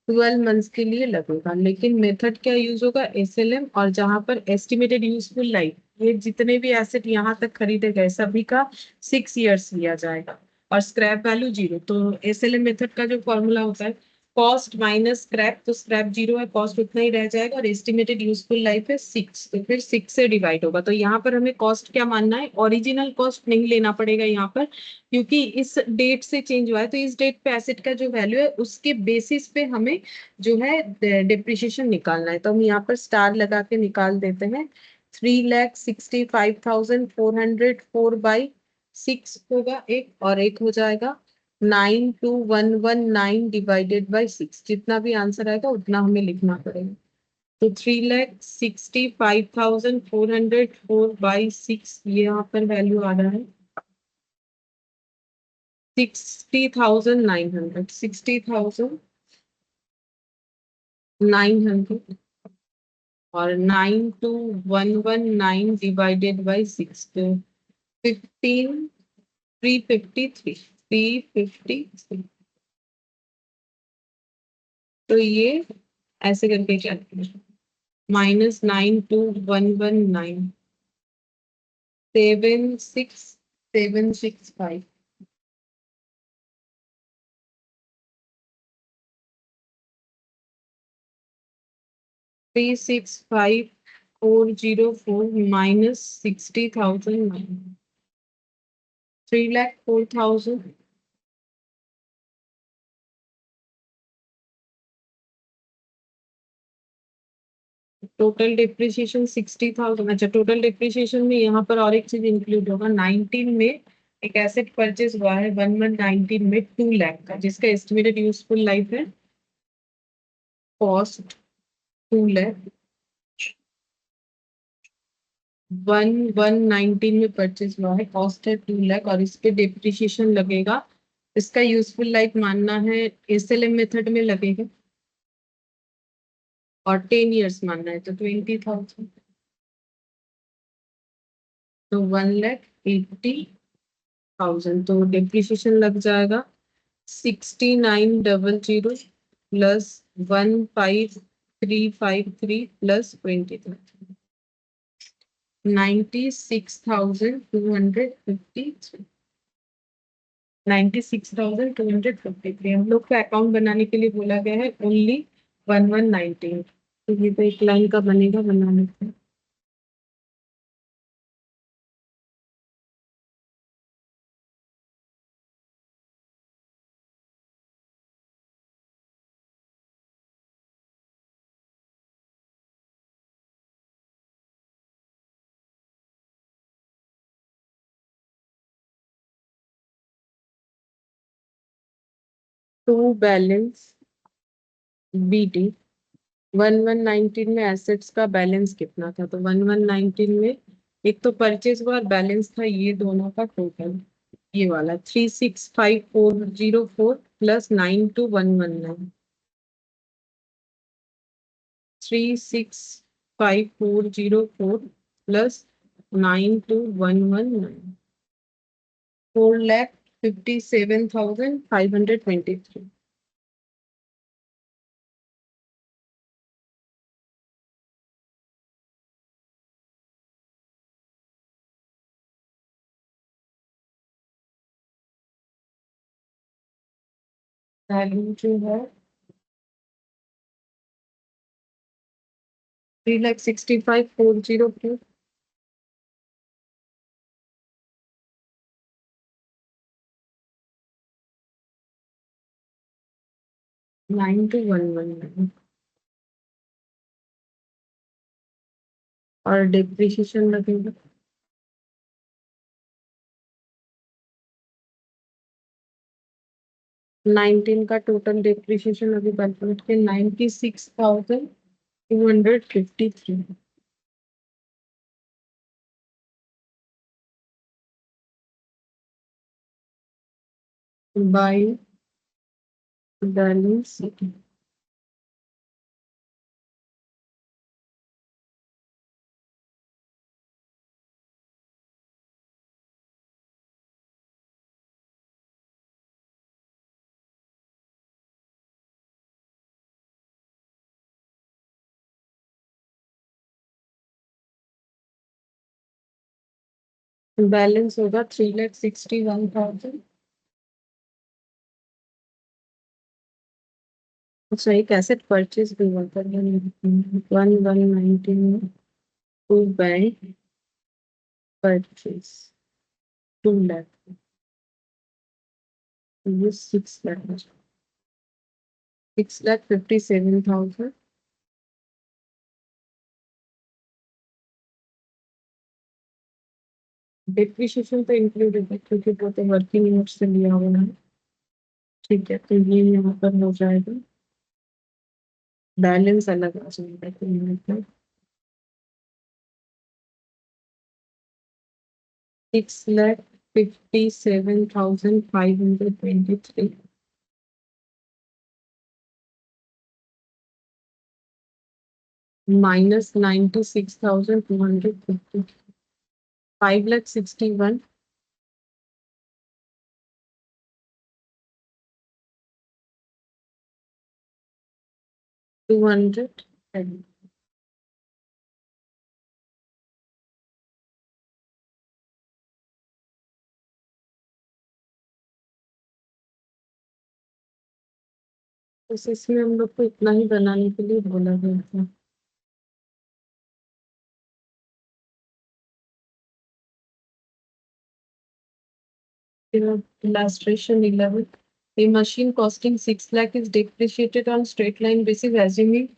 12 मंथ्स के लिए लगेगा। लेकिन मेथड क्या यूज होगा, SLM, और जहां पर एस्टिमेटेड यूजफुल लाइफ, ये जितने भी एसेट यहाँ तक खरीदे गए सभी का 6 इयर्स लिया जाएगा, और स्क्रैप वैल्यू 0। तो SLM मेथड का जो फॉर्मूला होता है, कॉस्ट माइनस स्क्रैप, तो स्क्रैप 0 है, कॉस्ट उतना ही रह जाएगा, और एस्टिमेटेड यूजफुल लाइफ है 6, तो फिर 6 से डिवाइड होगा। तो यहाँ पर हमें कॉस्ट क्या मानना है, ओरिजिनल कॉस्ट नहीं लेना पड़ेगा यहाँ पर, क्योंकि इस डेट से चेंज हुआ है। तो इस डेट पे एसेट का जो वैल्यू है उसके बेसिस पे हमें जो है डिप्रिशिएशन निकालना है। तो हम यहाँ पर स्टार लगा के निकाल देते हैं। 3,65,404/6 होगा एक, और एक हो जाएगा 92,119 डिवाइडेड बाई 6। जितना भी आंसर आएगा उतना हमें लिखना पड़ेगा। तो 3,65,404/6, ये यहाँ पर वैल्यू आ रहा है 60,900, 60,900, और 92,119 डिवाइडेड बाई 6, तो 15,353, 353। तो ये ऐसे करके क्या, -92,119, 7,6,765, 365,404 minus 60,009, 3,04,000। Total depreciation 60,000। अच्छा, टोटल डिप्रिशिएशन में यहाँ पर और एक चीज इंक्लूड होगा। 19 में एक एसेट परचेज हुआ है 1119 में 2 लाख का, जिसका एस्टिमेटेड यूजफुल लाइफ है, कॉस्ट 2 लाख, 1119 में परचेज हुआ है, कॉस्ट है 2 लाख, और इस पे डिप्रिशिएशन लगेगा। इसका यूजफुल लाइफ मानना है SLM मेथड में लगेगा, और 10 इयर्स मानना है, तो 20,000, तो 1,80,000। तो डिप्रिशिएशन लग जाएगा 69,000 प्लस 15,353 प्लस 20,000। 96,253। 96,253 हम लोग को अकाउंट बनाने के लिए बोला गया है ओनली 1119। तो ये तो एक लाइन का बनेगा, बना लेते हैं। टू बैलेंस बीटी 1119 में एसेट्स का बैलेंस कितना था, तो 1119 में एक तो परचेज हुआ और बैलेंस था, ये दोनों का टोटल ये वाला 365404 प्लस 92,119। 365404 प्लस 92,119, 4,57,523। वैल्यू जो है 3,65,402। 92,119 और डिप्रिसिएशन लगेगा 19 का टोटल डिप्रिसिएशन अभी कैलकुलेट के 96,253 बाई बैलेंस। बैलेंस होगा 3,61,000। अच्छा, एक एसेट परचेज भी हुआ था 1119 में। टू बैंक परचेज 2 लाख, ये 6 लाख, 6,57,000। डिप्रिशिएशन तो इंक्लूड है क्योंकि वो तो वर्किंग नोट से लिया हुआ है। ठीक है, तो ये यहाँ पर हो जाएगा, बैलेंस अलग आ जाएगा तो यहाँ पर 6,57,523 minus 96,250, 5,61,200। तो इसमें हम लोग को इतना ही बनाने के लिए बोला गया था। Illustration 11. A machine costing 6 lakh is depreciated on straight line basis, assuming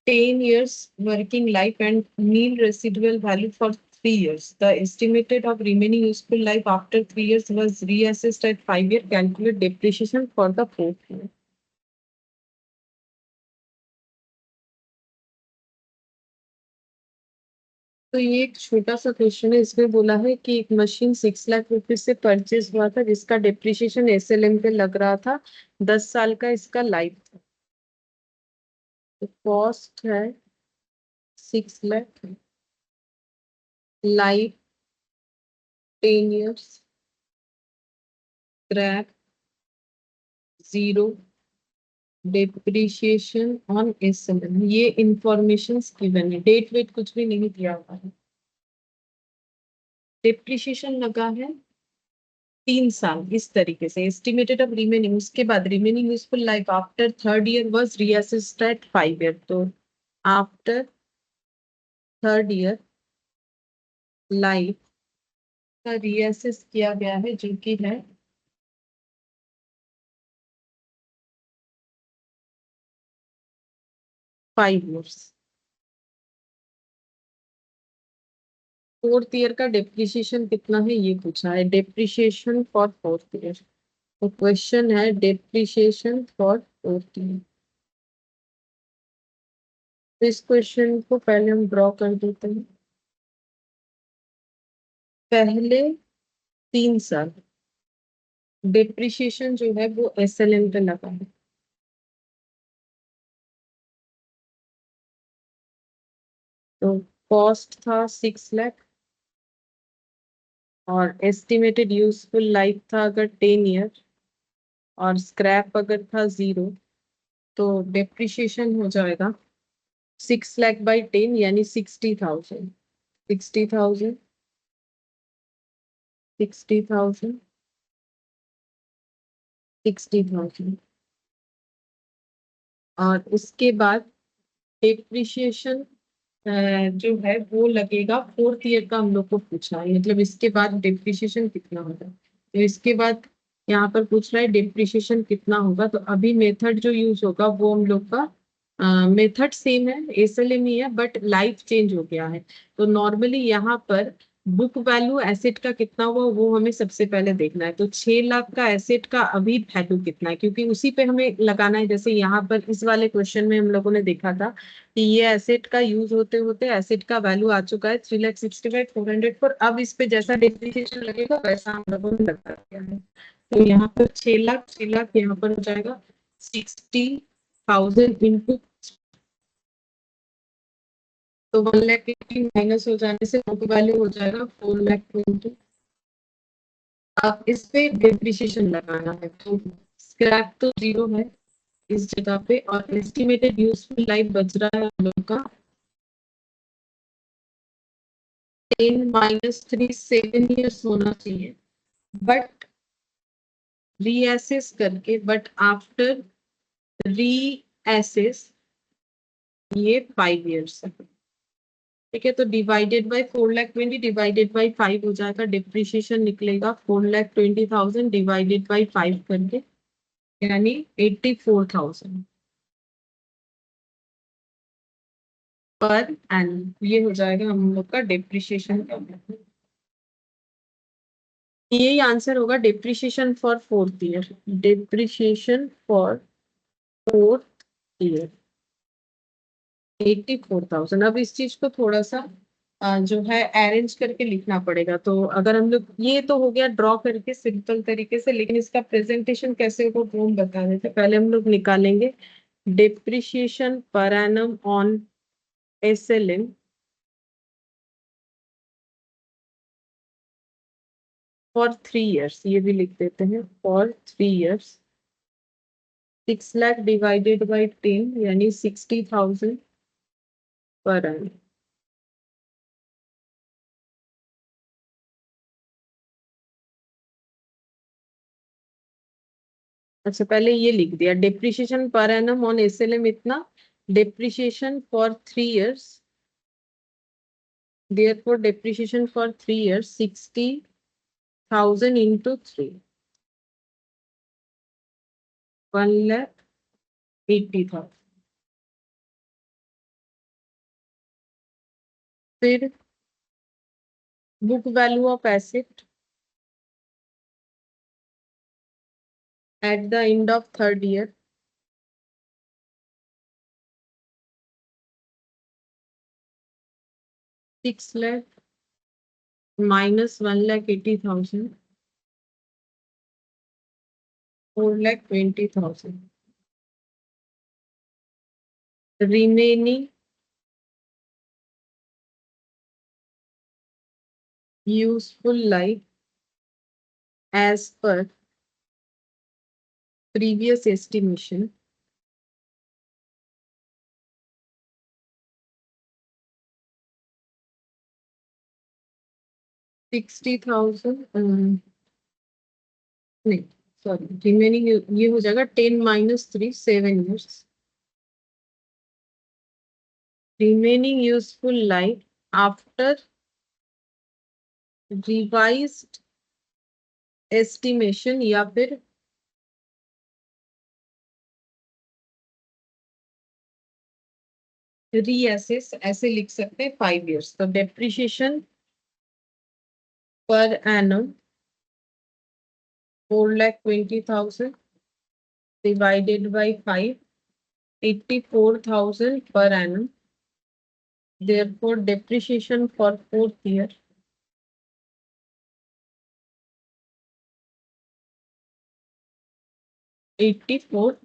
10 years working life and nil residual value for 3 years. The estimated of remaining useful life after 3 years was reassessed at 5 year. Calculate depreciation for the 4th year. तो ये एक छोटा सा question है, इसमें बोला है कि एक मशीन 6 लाख रुपीज से परचेज हुआ था जिसका डिप्रिशिएशन एसएलएम पे लग रहा था, 10 साल का इसका लाइफ था। तो कॉस्ट है 6 lakh, life 10 years, crack 0, depreciation on SLM. ये इंफॉर्मेशन गिवन है, डेट वेट कुछ भी नहीं दिया हुआ है। डेप्रिशिएशन लगा है 3 साल, इस तरीके से एस्टिमेटेड ऑफ रिमेनिंग, उसके बाद remaining useful life after third year was reassessed at 5 year. तो आफ्टर थर्ड ईयर लाइफ का रीअसेस किया गया है, जो कि है 5 ईयर्स। फोर्थ ईयर का डेप्रिसिएशन कितना है ये पूछा है, डेप्रिसिएशन फॉर फोर्थ ईयर। तो क्वेश्चन है डेप्रिसिएशन फॉर फोर्थ ईयर। इस क्वेश्चन को पहले हम ड्रॉ कर देते हैं। पहले 3 साल डेप्रिसिएशन जो है वो एसएलएम पे लगा है। तो कॉस्ट था 6 लाख और एस्टिमेटेड यूजफुल लाइफ था अगर 10 ईयर और स्क्रैप अगर था 0, तो डेप्रिसिएशन हो जाएगा 6 लाख बाई 10 यानी 60,000। 60,000, 60,000, 60,000। और उसके बाद डेप्रिसिएशन जो है वो लगेगा फोर्थ ईयर का, हम लोग को पूछा है, मतलब इसके बाद डेप्रिसिएशन कितना होगा। तो इसके बाद यहाँ पर पूछ रहा है डेप्रिसिएशन कितना होगा। तो अभी मेथड जो यूज होगा वो हम लोग का मेथड सेम है, एसएलएम ही है, बट लाइफ चेंज हो गया है। तो नॉर्मली यहाँ पर बुक वैल्यू एसेट का कितना हुआ वो हमें सबसे पहले देखना है। तो 6 लाख का एसेट का अभी वैल्यू कितना है, क्योंकि उसी पे हमें लगाना है। जैसे यहाँ पर इस वाले क्वेश्चन में हम लोगों ने देखा था कि ये एसेट का यूज होते होते एसेट का वैल्यू आ चुका है 3,65,400 पर। अब इस पे जैसा डेप्रिसिएशन लगेगा वैसा हम लोगों ने लगा दिया है। तो यहाँ पर 6 लाख, 6 लाख यहाँ पर हो जाएगा 60,000 इंटू, तो 1,80,000 माइनस हो जाने से बुक वैल्यू हो जाएगा 4,20,000। अब इस पे डेप्रिसिएशन लगाना है। तो स्क्रैप तो 0 है इस जगह पे, और एस्टिमेटेड यूजफुल लाइफ बच रहा है हम लोग का 10 - 3 7 ईयर्स होना चाहिए, बट रीएसेस करके, बट आफ्टर रीएसेस ये 5 ईयर्स है। ठीक है, तो डिवाइडेड बाय 4,20,000 डिवाइडेड बाय 5 हो जाएगा, डिप्रिसिएशन निकलेगा 4,20,000 डिवाइडेड बाय 5 करके, यानी 84,000 पर एनम। ये हो जाएगा हम लोग का डिप्रिसिएशन का। यही आंसर होगा depreciation for fourth year. Depreciation for fourth year 84,000। अब इस चीज को थोड़ा सा जो है अरेंज करके लिखना पड़ेगा। तो अगर हम लोग, ये तो हो गया ड्रॉ करके सिंपल तरीके से, लेकिन इसका प्रेजेंटेशन कैसे होगा वो हम बता देते। पहले हम लोग निकालेंगे depreciation per annum on SLM for 3 years, ये भी लिख देते हैं for 3 years. 6 lakh divided by 10 यानी 60,000 पर एनम। अच्छा, पहले ये लिख दिया depreciation per annum on SLM इतना, depreciation for 3 years, therefore depreciation for 3 years 60,000 into 3, 1,80,000। फिर book value of asset at the end of third year, 6 lakh minus 1,80,000, 4,20,000। Remaining useful life as per previous estimation 60,000 नहीं, sorry, remaining ये हो जाएगा 10 - 3 7 years. Remaining useful life after revised estimation या फिर reassess ऐसे लिख सकते हैं 5 years. तो depreciation per annum 4,20,000 divided by 5, 84,000 per annum. Therefore, depreciation for 4th year 84.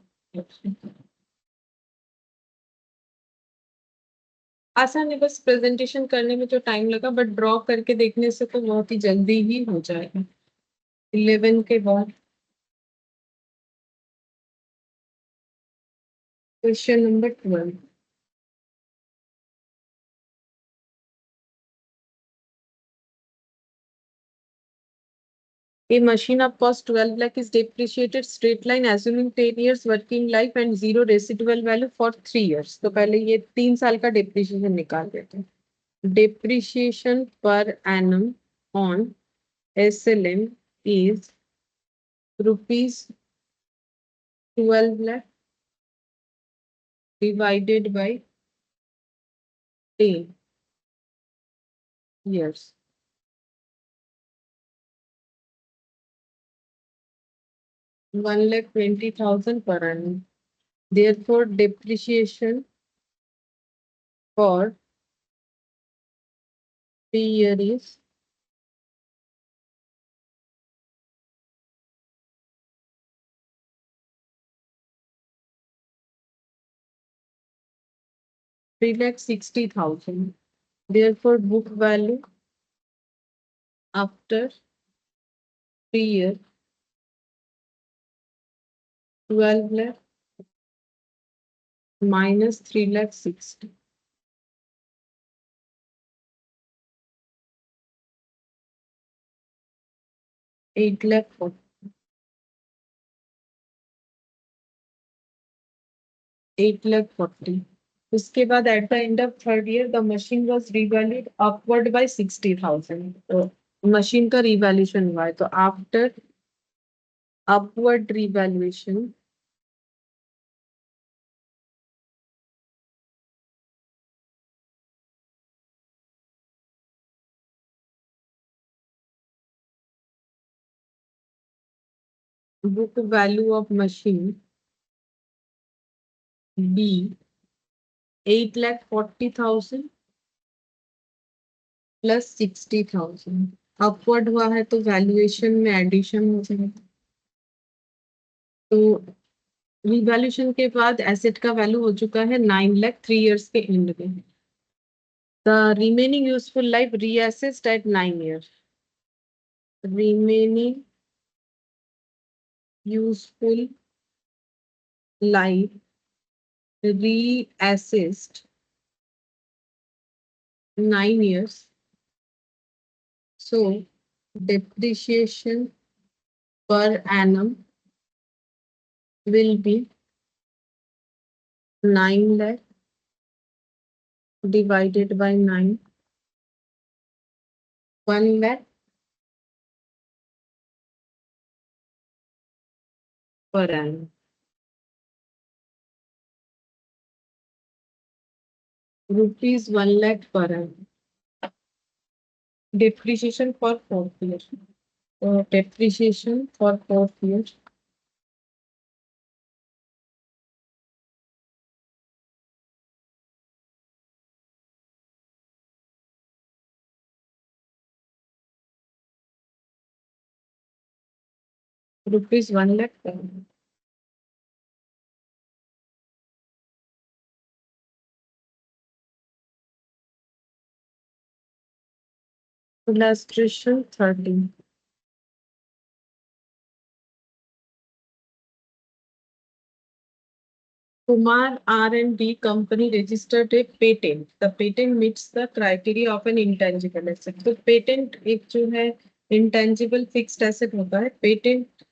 आसान है, बस प्रेजेंटेशन करने में तो टाइम लगा, बट ड्रॉ करके देखने से तो बहुत ही जल्दी ही हो जाएगा. 11 के बाद question number 12. A machine of cost 12 lakh is depreciated straight line assuming 10 years working life and zero residual value for 3 years. तो पहले ये 3 साल का depreciation निकाल देते हैं. Depreciation per annum on SLM is rupees 12 lakh divided by 10 years. 1,20,000 per annum. Therefore, depreciation for 3 years is 3,60,000. Therefore, book value after 3 years 12 lakh minus 3,60,000. 8 lakh 40. 8 lakh 40. उसके बाद at the end of 3rd year the machine was revalued upward by 60,000. तो machine का revaluation हुआ है, तो after upward revaluation book value of machine B 8,40,000 plus 60,000. Upward हुआ है तो वैल्यूएशन में एडिशन हो जाएगा. तो रिवैल्यूएशन के बाद एसेट का वैल्यू हो चुका है 9 लाख 3 इयर्स के एंड में. The remaining useful life reassessed at 9 years. Remaining useful life reassessed 9 years. So depreciation per annum will be 9 lakh divided by 9, 1 lakh per annum. Rupees 1 lakh per annum. Depreciation for 4th year. Depreciation for 4th year. Rupees 1 lakh per annum. Illustration 13. Kumar R&D company registered a patent. The patent meets the criteria of an intangible asset. तो patent एक जो है intangible fixed asset होता है. Patent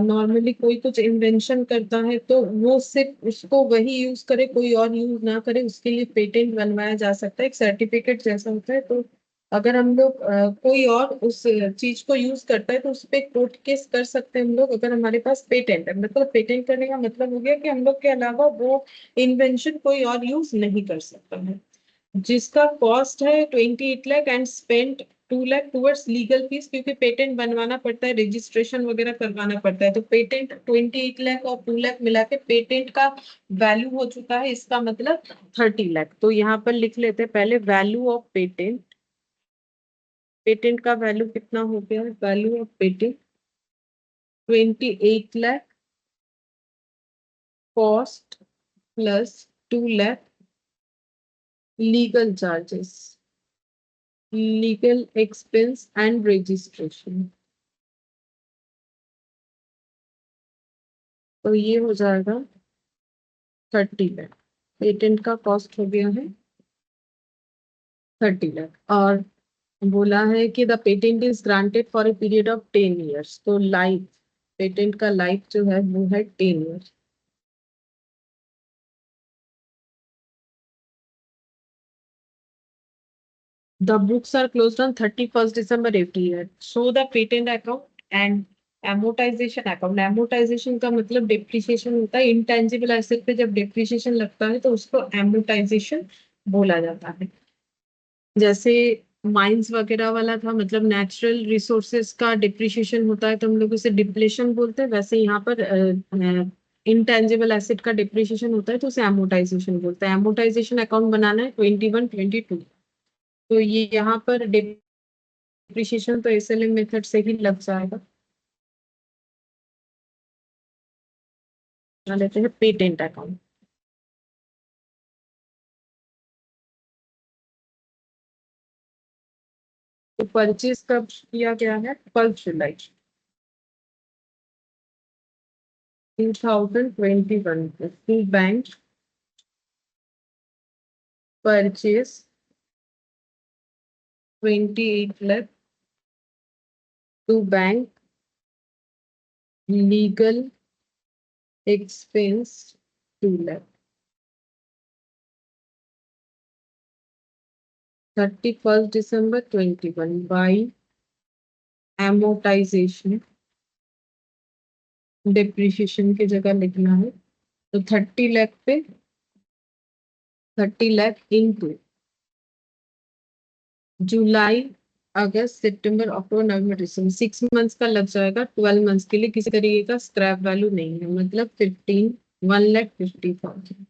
normally कोई कुछ invention करता है तो वो सिर्फ उसको वही यूज करे, कोई और यूज ना करे, उसके लिए पेटेंट बनवाया जा सकता है. एक सर्टिफिकेट जैसा होता है. तो अगर हम लोग कोई और उस चीज को यूज करता है तो उस पर कोर्ट केस कर सकते हैं हम लोग, अगर हमारे पास पेटेंट है. मतलब पेटेंट करने का मतलब हो गया कि हम लोग के अलावा वो इन्वेंशन कोई और यूज नहीं कर सकता है. जिसका कॉस्ट है 28 lakh and spent 2 lakh towards legal fees, क्योंकि पेटेंट बनवाना पड़ता है, रजिस्ट्रेशन वगैरह करवाना पड़ता है. तो पेटेंट 28 लाख और 2 लाख मिला के पेटेंट का वैल्यू हो चुका है, इसका मतलब 30 लाख. तो यहाँ पर लिख लेते हैं पहले वैल्यू ऑफ पेटेंट. पेटेंट का वैल्यू कितना हो गया? Value of patent 28 lakh, cost plus 2 lakh legal charges, legal expense and registration. तो ये हो जाएगा 30 लाख. पेटेंट का कॉस्ट हो गया है 30 लाख. और बोला है कि the patent is granted for a period of 10 years. तो लाइफ, पेटेंट का लाइफ जो है वो है 10 years. The books are closed on 31st December every year. Show the patent account and amortization account. Amortization का मतलब depreciation होता है. Intangible asset पे जब depreciation लगता है तो उसको amortization बोला जाता है. जैसे माइंस वगैरह वाला था, मतलब नेचुरल रिसोर्सेज का डिप्रिशिएशन होता है तो हम लोग उसे डिप्लेशन बोलते हैं. वैसे यहाँ पर इंटेंजिबल एसेट का डिप्रिशिएशन होता है तो उसे एमोटाइजेशन बोलते हैं. एमोटाइजेशन अकाउंट बनाना है 21-22. तो ये यहाँ पर डिप्रिशिएशन तो एसएलएम मेथड से ही लग जाएगा. बना लेते हैं पेटेंट अकाउंट. तो परचेज कब किया गया है? 1 जुलाई 2021 to bank purchase 28 lakh to bank legal expense 2 lakh. 31st December 21 by amortisation. Depreciation की जगह लिखना है. तो 30 लाख पे 30 लाख इंटू जुलाई अगस्त सितंबर अक्टूबर नवंबर दिसंबर, 6 मंथ्स का लग जाएगा. 12 मंथ्स के लिए किसी तरीके का स्क्रैप वैल्यू नहीं है, मतलब 1,50,000.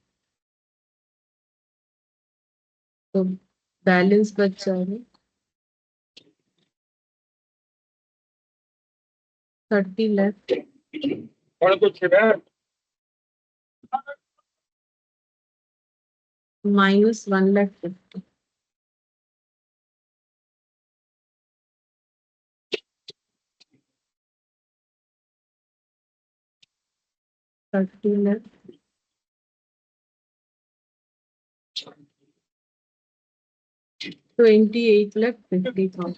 तो बैलेंस बच जाएगा 30 लाख माइनस 1,50,000. 30 लाख 28,50,000.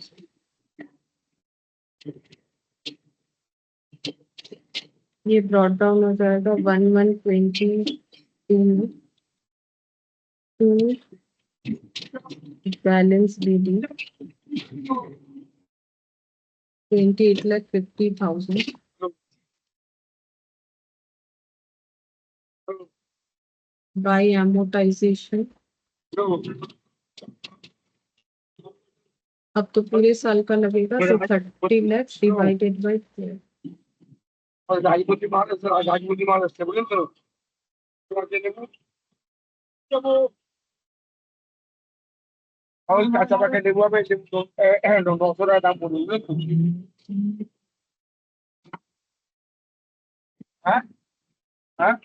ये ब्रॉट डाउन हो जाएगा 1122 to balance BD 28,50,000 by amortisation. अब तो पूरे साल का लगेगा तो 30 लाख डिवाइडेड बाई 12. রাজমতি মাল আছে, রাজমতি মাল আসছে বুঝলেন তো তোমার জন্য ওই কাঁচা পাকা লেবু হবে 900 টাকা দাম পড়বে বুঝলেন তো. হ্যাঁ হ্যাঁ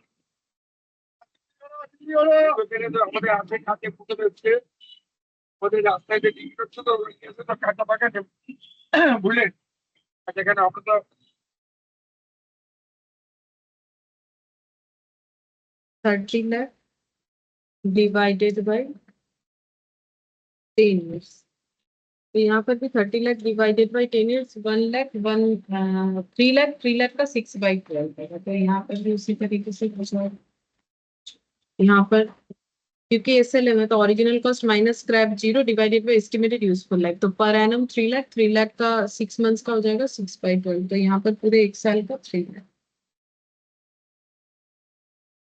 এখানে তো আমাদের আছে খাতে ফুটে রয়েছে, ওদের রাস্তায় যে টিকিট হচ্ছে তো এসে তো কাঁচা পাকা লেবু বুঝলেন. সেখানে আমরা তো 30 lakh divided by 10 years. तो यहाँ पर भी 30 lakh divided by 10 years 3 lakh का 6/12 है। तो यहाँ पर भी उसी तरीके से कुछ और यहाँ पर क्योंकि एसएलएम है तो original cost minus scrap 0 divided by estimated useful life. तो पर एनम 3 लाख, 3 लाख का 6 मंथ्स का हो जाएगा 6/12। तो यहाँ पर पूरे 1 साल का 3 लाख।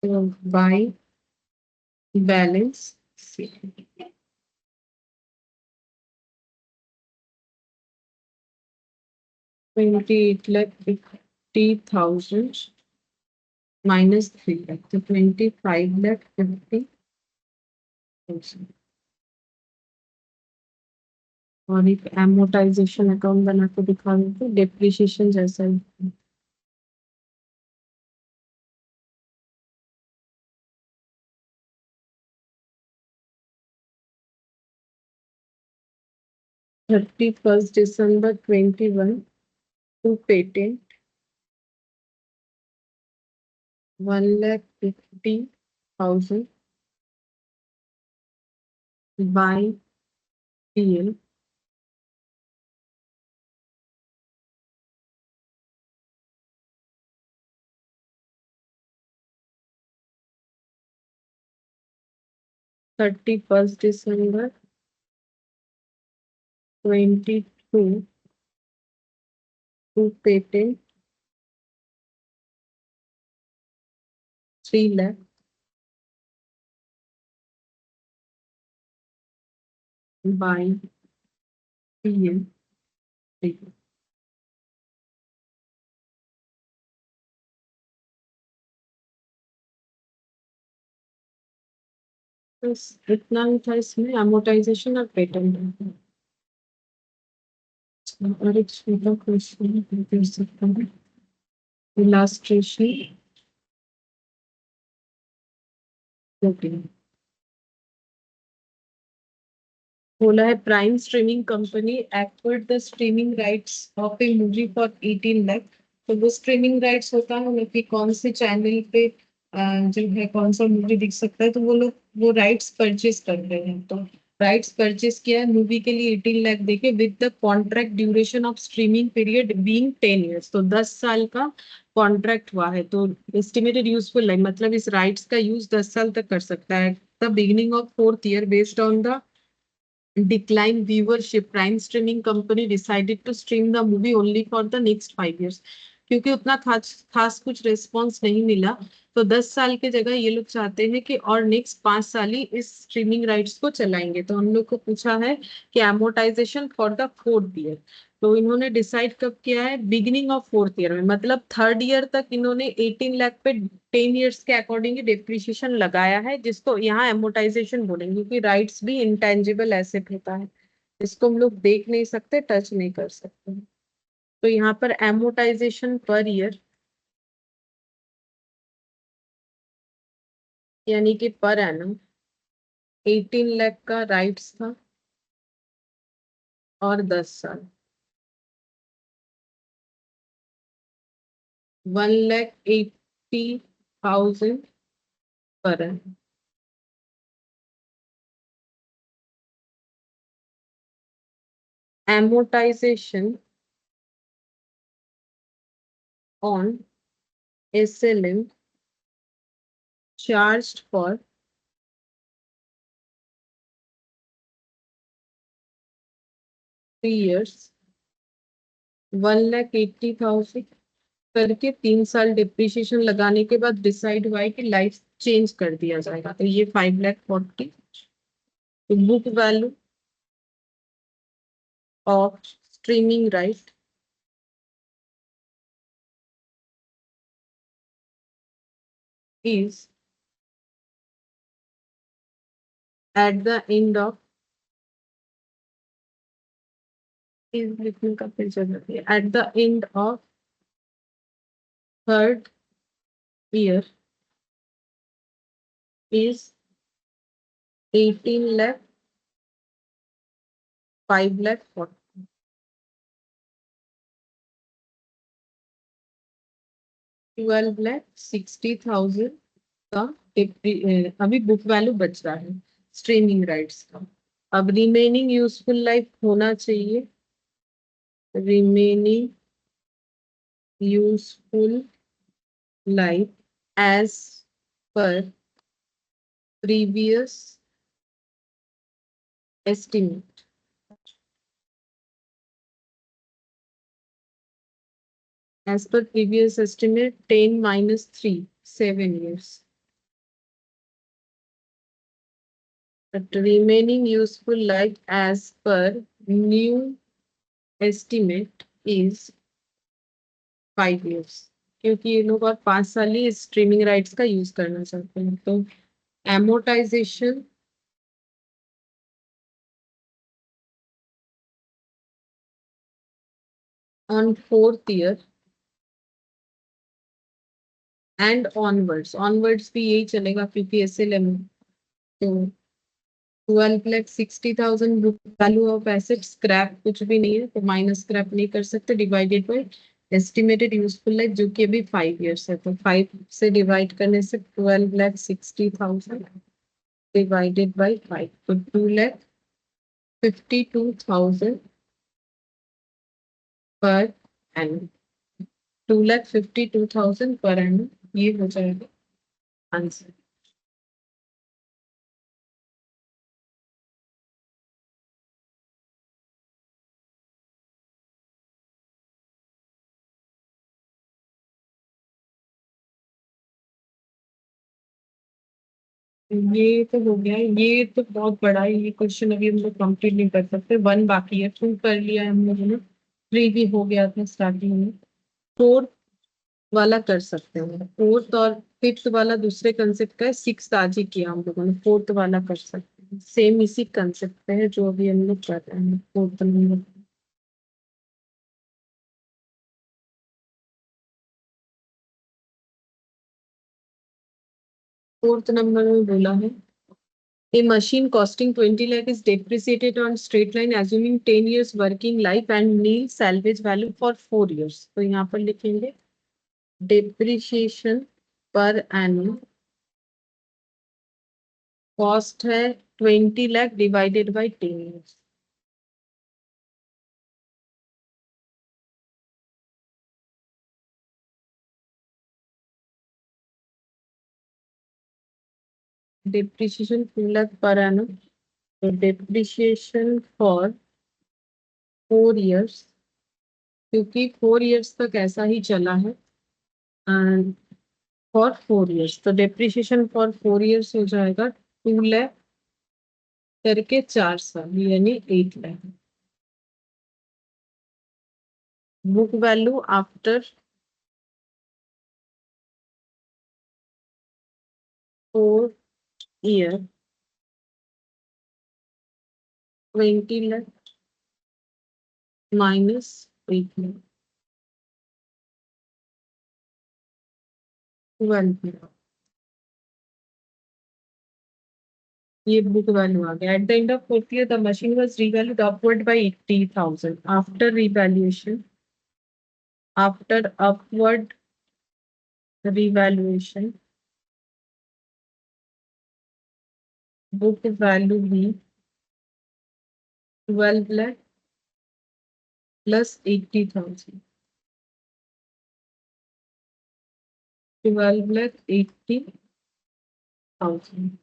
तो बाई बैलेंस 28,50,000 minus 3 lakh, तो 25,50,000। और एक एमोटाइजेशन अकाउंट बना के दिखा देते, डेप्रिसिएशन जैसा ही। 31 December 2021 to patent 1,50,000 by PL. December 31, 2022 to patent 3 lakh by PL. बस इतना ही था इसमें, एमोटाइजेशन और पेटेंट। और एक छोटा क्वेश्चन कर सकता हूँ, इलास्ट्रेशन बोला है prime streaming company acquired the streaming rights of A movie for 18 lakh. तो वो स्ट्रीमिंग राइट्स होता है मतलब कि कौन से चैनल पे जो है कौन सा मूवी दिख सकता है, तो वो लोग वो राइट्स परचेज कर रहे हैं। तो राइट्स परचेज किया है मूवी के लिए 18 लाख देके with the contract duration of streaming period being 10 years. तो 10 साल का कॉन्ट्रैक्ट हुआ है। तो एस्टिमेटेड यूजफुल लाइफ मतलब इस राइट्स का यूज 10 साल तक कर सकता है। The beginning of 4th year based on the decline viewership, prime streaming company decided to stream the movie only for the next 5 years। क्योंकि उतना खास कुछ रिस्पॉन्स नहीं मिला, तो 10 साल के जगह ये लोग चाहते हैं कि और नेक्स्ट 5 साल ही इस स्ट्रीमिंग राइट्स को चलाएंगे। तो हम लोग को पूछा है कि amortisation for the 4th year. तो इन्होंने डिसाइड कब किया है, बिगिनिंग ऑफ 4th ईयर में, मतलब 3rd ईयर तक इन्होंने 18 लाख पे 10 ईयर्स के अकॉर्डिंग डिप्रिशिएशन लगाया है, जिसको यहाँ एमोटाइजेशन बोलेंगे क्योंकि राइट्स भी इंटेंजिबल एसेट होता है, इसको हम लोग देख नहीं सकते, टच नहीं कर सकते। तो यहाँ पर एमोटाइजेशन पर ईयर यानी कि पर एनम 18 लाख का राइट्स था और 10 साल 1,80,000 per annum. Amortization on SLM charged for 3 years 1,80,000 करके 3 साल डिप्रिशिएशन लगाने के बाद डिसाइड हुआ है कि लाइफ चेंज कर दिया जाएगा। तो ये 5,40,000 book value of streaming right is at the end of is लिखने का फिर जरूरत है, at the end of 3rd year is 18 lakh 5,40,000 12,60,000 का अभी बुक वैल्यू बच रहा है स्ट्रीमिंग राइट्स का। अब रिमेनिंग यूजफुल लाइफ होना चाहिए, remaining useful life as per previous estimate. As per previous estimate, 10 minus 3, 7 years. But remaining useful life as per new estimate is 5 years. क्योंकि ये लोग और 5 साल ही स्ट्रीमिंग राइट्स का यूज करना चाहते हैं, तो amortization on 4th year and onwards भी यही चलेगा क्योंकि SLM। तो 12,60,000 book value of asset, scrap कुछ भी नहीं है तो माइनस स्क्रैप नहीं कर सकते, divided by estimated useful life जो कि अभी 5 इयर्स है, तो 5 से डिवाइड करने से 12,60,000 डिवाइडेड बाय 5, तो 2,52,000 पर एनम, 2,52,000 पर एनम, ये हो जाएगा आंसर। ये तो हो गया, ये तो बहुत बड़ा है, ये क्वेश्चन अभी हम लोग कंप्लीट नहीं कर सकते, 1 बाकी है, 2 कर लिया है हम लोगों ने, 3 भी हो गया था स्टार्टिंग में, 4 वाला कर सकते हैं, 4th और 5th वाला दूसरे कंसेप्ट का है, 6th आज ही किया हम लोगों ने, 4th वाला कर सकते हैं, सेम इसी कंसेप्ट पे है जो अभी हम लोग कर रहे हैं 4th नंबर। 4th नंबर में बोला है a machine costing 20 lakh is depreciated on straight line assuming 10 years working life and nil salvage value for 4 years, तो यहाँ पर लिखेंगे depreciation per annum कॉस्ट है 20 lakh divided by 10 years। depreciation 2 lakh per annum, तो depreciation for 4 years, क्योंकि 4 years तक ऐसा ही चला है, एंड फॉर 4 years, तो depreciation फॉर 4 years हो जाएगा 2 लाख करके 4 साल यानी 8 lakh. Book value after 4 year 20 lakh minus 8 lakh, 12 lakh. ये बुक वैल्यू आ गया। Eight the end of 4th year the machine was revalued upward bye 80,000 after revaluation, after upward revaluation book value भी 12 lakh plus 80,000, 12,80,000।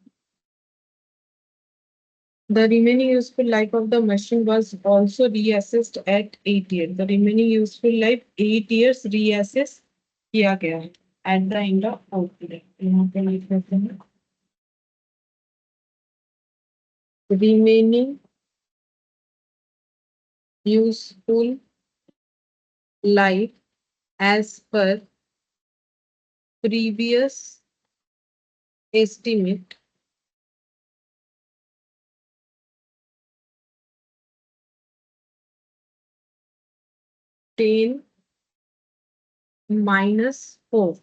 The remaining useful life of the machine was also reassessed at 8 years. The remaining useful life 8 years reassess किया गया है at the end of 4th year। यहाँ पे लिख लेते हैं remaining useful life as per previous estimate ten minus 4,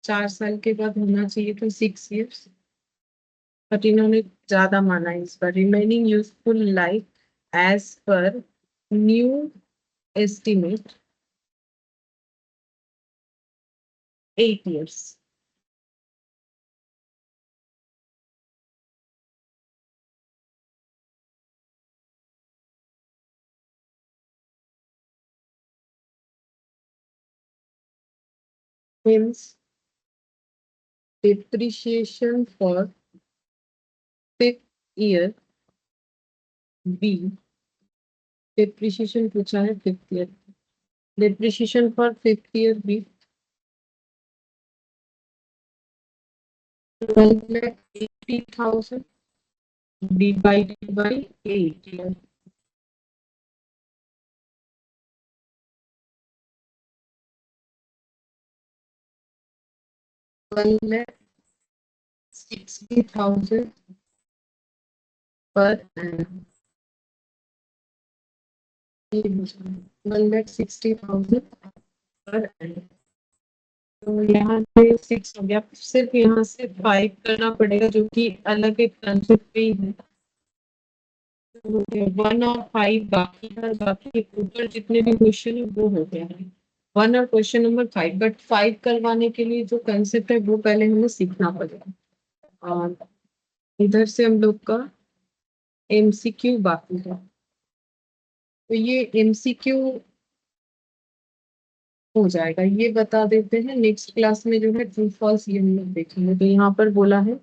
4 साल के बाद होना चाहिए तो 6 years, बट इन्होंने ज्यादा माना है इस पर। Remaining useful life as per new estimate 8 years। Hence, depreciation for fifth year B. Depreciation पूछा है fifth year. Depreciation for fifth year B. 12,80,000 divided by 8 years. 1,60,000 per annum. 1,60,000 per annum. तो यहाँ पे 6 हो गया, सिर्फ यहाँ से 5 करना पड़ेगा, जो कि अलग एक कंसेप्ट पे ही है. 1 और 5 बाकी है, बाकी ऊपर जितने भी क्वेश्चन है वो हो गया है. 1 और क्वेश्चन नंबर 5, बट 5 करवाने के लिए जो कंसेप्ट है वो पहले हमें सीखना पड़ेगा. और इधर से हम लोग का एमसीक्यू बाकी है. तो ये एमसीक्यू हो जाएगा, ये बता देते हैं. नेक्स्ट क्लास में जो है ट्रू फॉल्स ये हम लोग देखेंगे. तो यहाँ पर बोला है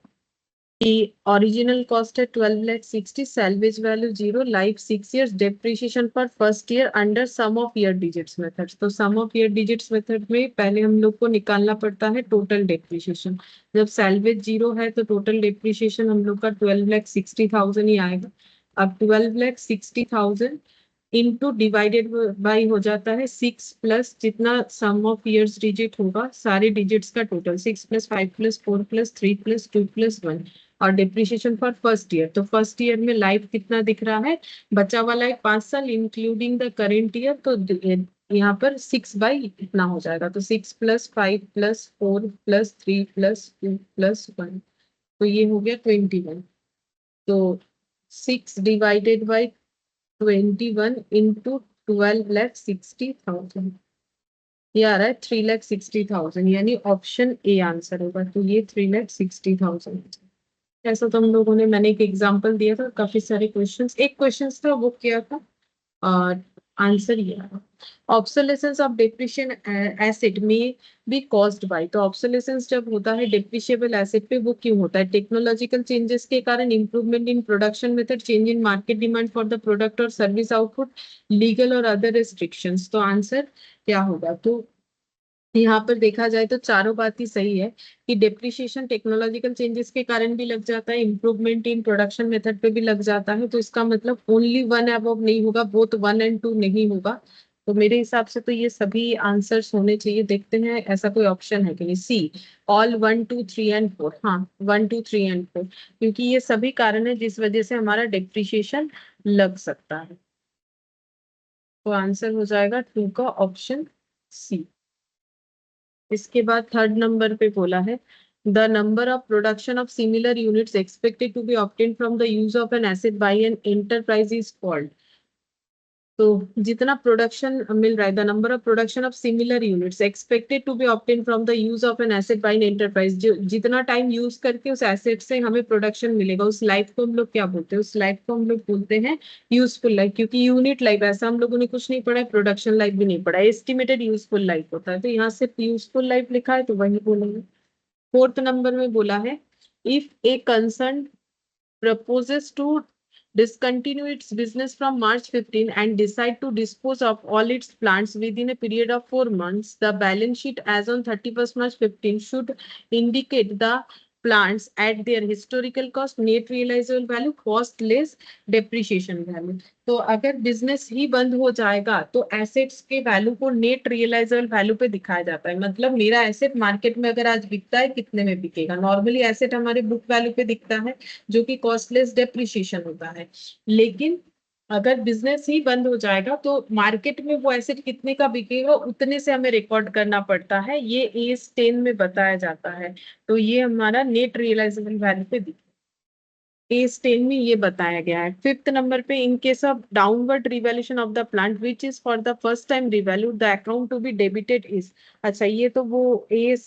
कि ओरिजिनल कॉस्ट है 12,60,000, salvage value 0, life 6 years, depreciation पर first year under sum of year digits method. तो sum of year digits method में पहले हम लोग को निकालना पड़ता है टोटल डेप्रिसिएशन. जब सैल्वेज 0 है तो टोटल डेप्रिसिएशन हम लोग का 12,60,000 ही आएगा. अब 12,60,000 इनटू डिवाइडेड बाई हो जाता है 6 प्लस जितना सम ऑफ ईयर्स डिजिट होगा, सारे डिजिट्स का टोटल 6 + 5 + 4 + 3 + 2 + 1. और डिप्रिसिएशन फॉर फर्स्ट ईयर, तो फर्स्ट ईयर में लाइफ कितना दिख रहा है, बचा वाला है 5 साल इंक्लूडिंग द करेंट ईयर. तो यहाँ पर 6 बाई इतना हो जाएगा. तो 6 + 5 + 4 + 3 + 2 + 1, तो ये हो गया 21. तो 6 डिवाइडेड बाई 21 इंटू 12,60,000, ये आ रहा है 3,60,000, यानी ऑप्शन ए आंसर होगा. तो ये 3,60,000. ऐसा तो हम लोगों ने, मैंने एक एग्जांपल दिया था, काफी सारे क्वेश्चंस, एक क्वेश्चन था वो किया था और आंसर ये आया. ऑब्सोलेसेंस ऑफ डेप्रिशिएशन एसेट में बी कॉज्ड बाय. तो ऑब्सोलेसेंस जब होता है डेप्रिशिएबल एसेट पे, वो क्यों होता है, टेक्नोलॉजिकल चेंजेस के कारण, improvement in production method, change in market demand for the product और सर्विस आउटपुट, लीगल और अदर रिस्ट्रिक्शंस. तो आंसर क्या होगा. तो यहाँ पर देखा जाए तो चारों बात ही सही है कि डेप्रिसिएशन टेक्नोलॉजिकल चेंजेस के कारण भी लग जाता है, इंप्रूवमेंट इन प्रोडक्शन मेथड पे भी लग जाता है. तो इसका मतलब ओनली 1 अबव नहीं होगा, बोथ 1 और 2 नहीं होगा. तो मेरे हिसाब से तो ये सभी आंसर्स होने चाहिए. देखते हैं ऐसा कोई ऑप्शन है कि नहीं. सी, ऑल 1, 2, 3 एंड 4. हाँ, 1, 2, 3 एंड 4, क्योंकि ये सभी कारण है जिस वजह से हमारा डेप्रिसिएशन लग सकता है. तो आंसर हो जाएगा 2 का ऑप्शन सी. इसके बाद थर्ड नंबर पे बोला है the number of production of similar units expected to be obtained from the use of an asset by an enterprise is called. तो जितना प्रोडक्शन मिल रहा है, the number of production of similar units expected to be obtained from the use of an asset by an enterprise, जो जितना time use करके उस asset से हमें प्रोडक्शन मिलेगा, उस लाइफ को हम लोग क्या बोलते हैं, उस लाइफ को हम लोग बोलते हैं यूजफुल लाइफ. क्योंकि यूनिट लाइफ ऐसा हम लोगों ने कुछ नहीं पढ़ा है, प्रोडक्शन लाइफ भी नहीं पढ़ा है, एस्टिमेटेड यूजफुल लाइफ होता है. तो यहाँ सिर्फ यूजफुल लाइफ लिखा है तो वही बोलेंगे. फोर्थ नंबर में बोला है if a concern proposes to discontinue its business from March 15 and decide to dispose of all its plants within a period of 4 months, the balance sheet as on 31st March 15 should indicate the plants at their historical cost, net realizable value, cost less depreciation value. तो अगर business ही बंद हो जाएगा तो assets के value को net realisable value पे दिखाया जाता है. मतलब मेरा एसेट मार्केट में अगर आज बिकता है, कितने में बिकेगा. नॉर्मली एसेट हमारे बुक वैल्यू पे दिखता है, जो कि कॉस्टलेस डेप्रिसिएशन होता है. लेकिन अगर बिजनेस ही बंद हो जाएगा तो मार्केट में वो एसेट कितने का बिकेगा, उतने से हमें रिकॉर्ड करना पड़ता है. ये एज 10 में बताया जाता है. तो ये हमारा नेट रियलाइजेबल वैल्यू पे दिखता है. एज 10 में ये बताया गया है. फिफ्थ नंबर पे in case of downward revaluation of the plant which is for the first time revalued, the account to be debited is. अच्छा, ये तो वो एज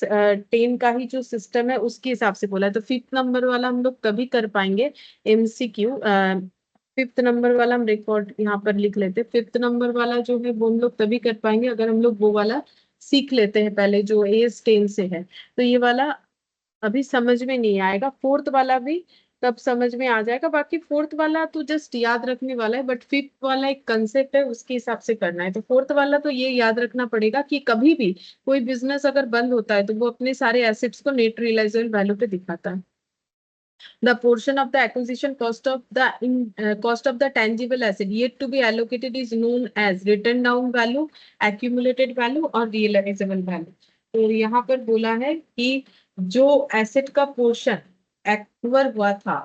10 का ही जो सिस्टम है उसके हिसाब से बोला है. तो फिफ्थ नंबर वाला हम लोग कभी कर पाएंगे एमसीक्यू. फिफ्थ नंबर वाला हम रिकॉर्ड यहाँ पर लिख लेते. फिफ्थ नंबर वाला जो है वो हम लोग तभी कर पाएंगे अगर हम लोग वो वाला सीख लेते हैं पहले जो एज 10 से है। तो ये वाला अभी समझ में नहीं आएगा, फोर्थ वाला भी तब समझ में आ जाएगा। बाकी फोर्थ वाला तो जस्ट याद रखने वाला है, बट फिफ्थ वाला एक कंसेप्ट है, उसके हिसाब से करना है। तो फोर्थ वाला तो ये याद रखना पड़ेगा कि कभी भी कोई बिजनेस अगर बंद होता है तो वो अपने सारे एसेट्स को नेट रियलाइजेबल वैल्यू पे दिखाता है। The portion of the acquisition cost of the tangible asset yet to be allocated is known as written down value, accumulated value और realizable value। तो यहाँ पर बोला है कि जो एसेट का पोर्शन एक्वायर हुआ था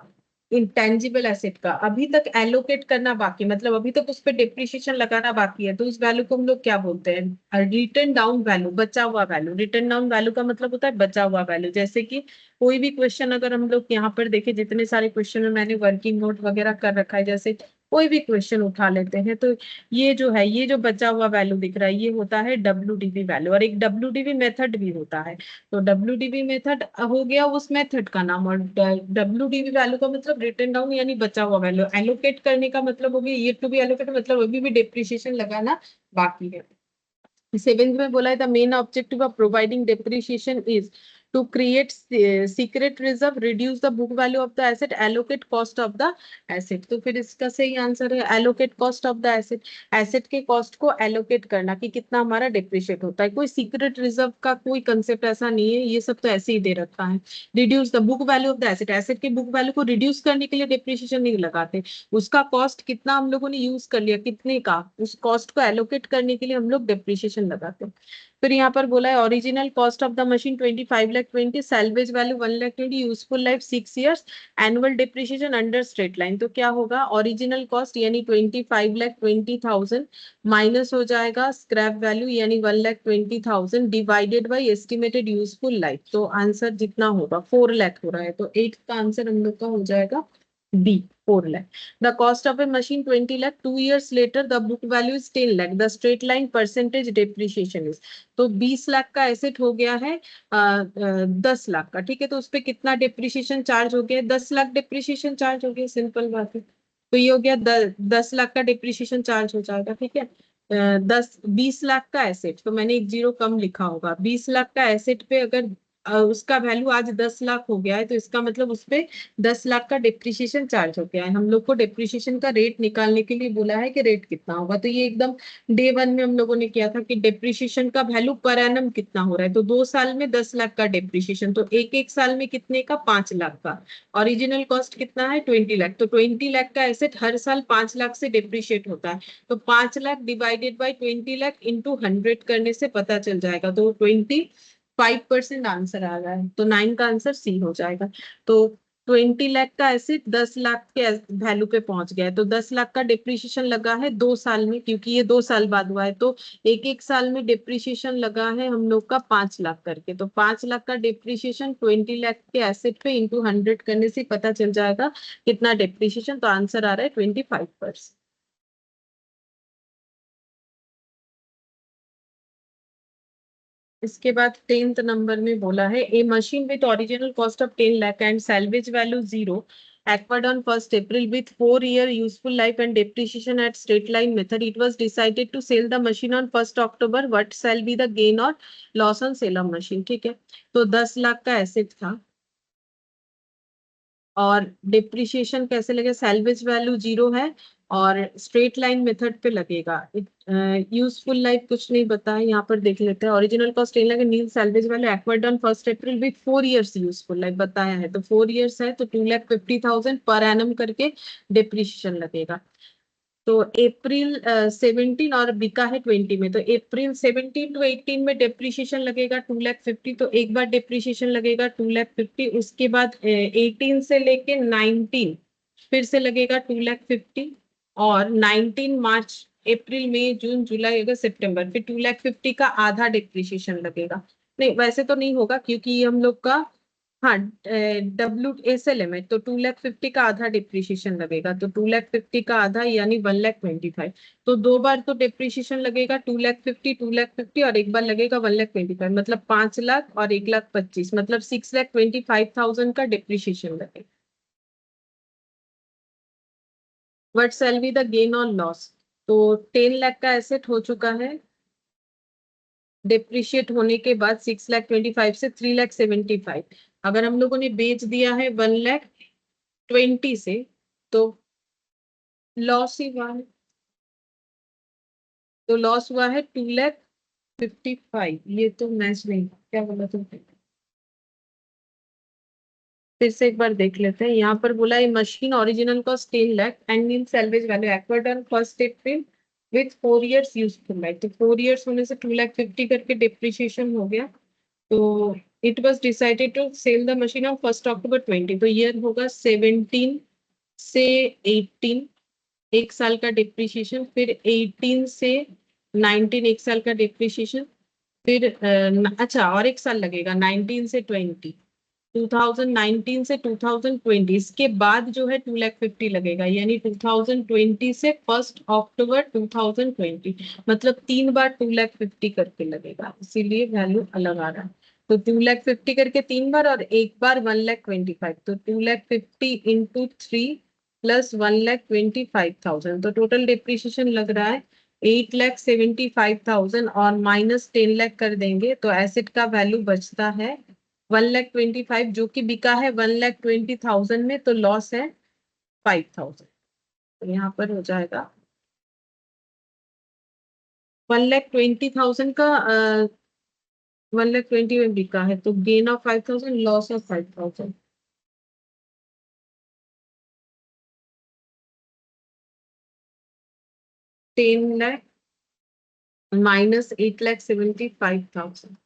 इंटेंजिबल एसेट का, अभी तक एलोकेट करना बाकी, मतलब अभी तक उस पर डिप्रिशिएशन लगाना बाकी है, तो उस वैल्यू को हम लोग क्या बोलते हैं? रिटर्न डाउन वैल्यू, बचा हुआ वैल्यू। रिटर्न डाउन वैल्यू का मतलब होता है बचा हुआ वैल्यू। जैसे कि कोई भी क्वेश्चन अगर हम लोग यहाँ पर देखें, जितने सारे क्वेश्चन में मैंने वर्किंग नोट वगैरह कर रखा है, जैसे कोई भी क्वेश्चन उठा लेते हैं, तो ये जो है, ये जो बचा हुआ वैल्यू दिख रहा है, ये होता है डब्ल्यूडीवी वैल्यू। और एक डब्ल्यूडीवी मेथड भी होता है। तो डब्ल्यूडीवी मेथड हो गया उस मेथड का नाम, और डब्ल्यूडीवी वैल्यू का मतलब रिटर्न डाउन यानी बचा हुआ वैल्यू। एलोकेट करने का मतलब हो गया ये टू बी एलोकेट, मतलब अभी भी डिप्रिशिएशन लगाना बाकी है। सेवेंथ में बोला है the main objective of providing depreciation is to create secret reserve, reduce the book value of the asset, allocate cost of the asset. तो फिर इसका सही आंसर है allocate cost of the asset. Asset के cost को allocate करना कि कितना हमारा डिप्रिशिएट होता है। कोई सीक्रेट रिजर्व का कोई कंसेप्ट ऐसा नहीं है, ये सब तो ऐसे ही दे रखा है। Reduce the book value of the asset, asset के बुक वैल्यू को रिड्यूस करने के लिए डिप्रिशिएशन नहीं लगाते। उसका कॉस्ट कितना हम लोगों ने यूज कर लिया, कितने का, उस कॉस्ट को एलोकेट करने के लिए हम लोग डिप्रिशिएशन लगाते हैं। फिर यहाँ पर बोला है original cost of the machine 25,20,, salvage value 1,20,, useful life 6 years, annual depreciation under straight line. तो क्या होगा? ओरिजिनल कॉस्ट यानी 25,20,000 माइनस हो जाएगा स्क्रैप वैल्यू यानी 1,20,000 divided by estimated useful life. तो आंसर जितना होगा 4 लाख हो रहा है, तो 8 का आंसर हम लोग का हो जाएगा B, 4 lakh। The cost of a machine 20 lakh, 2 years later the book value is 10 lakh, the straight line percentage depreciation is। तो 20 लाख का एसेट हो गया है 10 लाख का, ठीक है। तो उस पे कितना डिप्रिशिएशन चार्ज हो गया? 10 लाख डिप्रिशिएशन चार्ज हो गया, सिंपल बात है। तो ये हो गया 10 लाख का डिप्रिशिएशन चार्ज हो जाएगा, ठीक है। 20 लाख का एसेट, तो मैंने एक जीरो कम लिखा होगा। 20 लाख का एसेट पे अगर उसका वैल्यू आज 10 लाख हो गया है, तो इसका मतलब उस पे 10 लाख का डिप्रिशिएशन चार्ज हो गया है। हम लोग को डिप्रिशिएशन का रेट निकालने के लिए बोला है कि रेट कितना होगा। तो ये एकदम डे वन में हम लोगों ने किया था कि डिप्रिशिएशन का वैल्यू पर एनम कितना हो रहा है। तो 2 साल में 10 लाख का डिप्रिशिएशन, तो एक एक साल में कितने का? 5 लाख का। ओरिजिनल कॉस्ट कितना है? 20 लाख। तो 20 लाख का एसेट हर साल 5 लाख से डिप्रिशिएट होता है। तो 5 lakh divided by 20 lakh into 100 करने से पता चल जाएगा। तो 25% आंसर आ रहा है, तो 9 का आंसर सी हो जाएगा। तो 20 लाख का एसेट 10 लाख के वैल्यू पे पहुंच गया है, तो 10 लाख का डिप्रिशिएशन लगा है 2 साल में, क्योंकि ये 2 साल बाद हुआ है। तो एक एक साल में डिप्रिशिएशन लगा है हम लोग का 5 लाख करके। तो 5 लाख का डिप्रिशिएशन 20 लाख के एसेट पे इंटू 100 करने से पता चल जाएगा कितना डिप्रिशिएशन। तो आंसर आ रहा है 25%। इसके बाद 10th नंबर में बोला है a machine with original cost of 10 lakh and salvage value 0 acquired on 1st April with 4 year useful life and depreciation at straight line method. It was decided to sell the machine on 1st October. What shall be the gain or loss on sale of machine? ठीक है। तो 10 लाख का asset था और depreciation कैसे लगे? Salvage value 0 है और स्ट्रेट लाइन मेथड पे लगेगा। यूजफुल लाइफ कुछ नहीं पता है, यहाँ पर देख लेते हैं। Original cost 10 lakh, nil salvage value acquired on 1st April with 4 years useful life बताया है, तो 4 years है, तो 2,50,000 पर एनम करके डिप्रिशिएशन लगेगा। तो अप्रैल 17 और बिका है 20 में, तो अप्रैल 17 to 18 में डिप्रिशिएशन लगेगा 2,50,000। तो एक बार डिप्रिशिएशन लगेगा 2,50,000, उसके बाद 18 से लेके 19 फिर से लगेगा 2,50,000, और 19 मार्च, अप्रैल मई जून जुलाई अगस्त सितंबर फिर 2,50,000 का आधा डिप्रिशिएशन लगेगा। नहीं वैसे तो नहीं होगा, क्योंकि ये हम लोग का, हाँ, WSLM है, तो 2,50,000 का आधा डिप्रिशिएशन लगेगा। तो 2,50,000 का आधा यानी 1,25,000। तो दो बार तो डिप्रिशिएशन लगेगा 2,50,000 और एक बार लगेगा 1,25,000, मतलब 5 लाख और 1,25,000, मतलब 6,25,000 का डिप्रिशिएशन लगेगा। What shall be the gain और लॉस? तो 10 लाख का एसेट हो चुका है डिप्रिशिएट होने के बाद 6,25,000 से 3,75,000। अगर हम लोगों ने बेच दिया है 1,20,000 से, तो लॉस ही हुआ है। तो लॉस हुआ है 2,55,000। ये तो मैच नहीं, क्या बोला तुमने? फिर से एक बार देख लेते हैं। यहाँ पर बोला है machine original cost 10 lakh and nil salvage value acquired on 1 April with 4 years useful life. तो 4 years होने से 2,50,000 करके डिप्रिशिएशन हो गया। तो it was decided to sell the machine on 1 October 20। तो ईयर होगा 17 से 18, 1 साल का डिप्रिशिएशन। फिर 18 से 19, 1 साल का डिप्रिशिएशन। फिर अच्छा, और 1 साल लगेगा 19 से 20। 2019 से 2020, इसके बाद जो है 2,50,000 लगेगा, यानी 2020 से 1 October 2020, मतलब 3 बार 2,50,000 करके लगेगा, इसीलिए वैल्यू अलग आ रहा है। तो 2,50,000 करके 3 बार और एक बार 1,25,000। तो 2,50,000 इंटू 3 प्लस 1,25,000, तो टोटल डिप्रिशिएशन लग रहा है 8,75,000 और माइनस 10 लाख कर देंगे तो एसेट का वैल्यू बचता है 1,25,000, जो कि बिका है 1,20,000 में, तो लॉस है 5,000। तो यहाँ पर हो जाएगा 1,20,000 का 1,20,000 में बिका है, तो gain of 5,000, loss of 5,000। ₹10 lakh minus 8,75,000।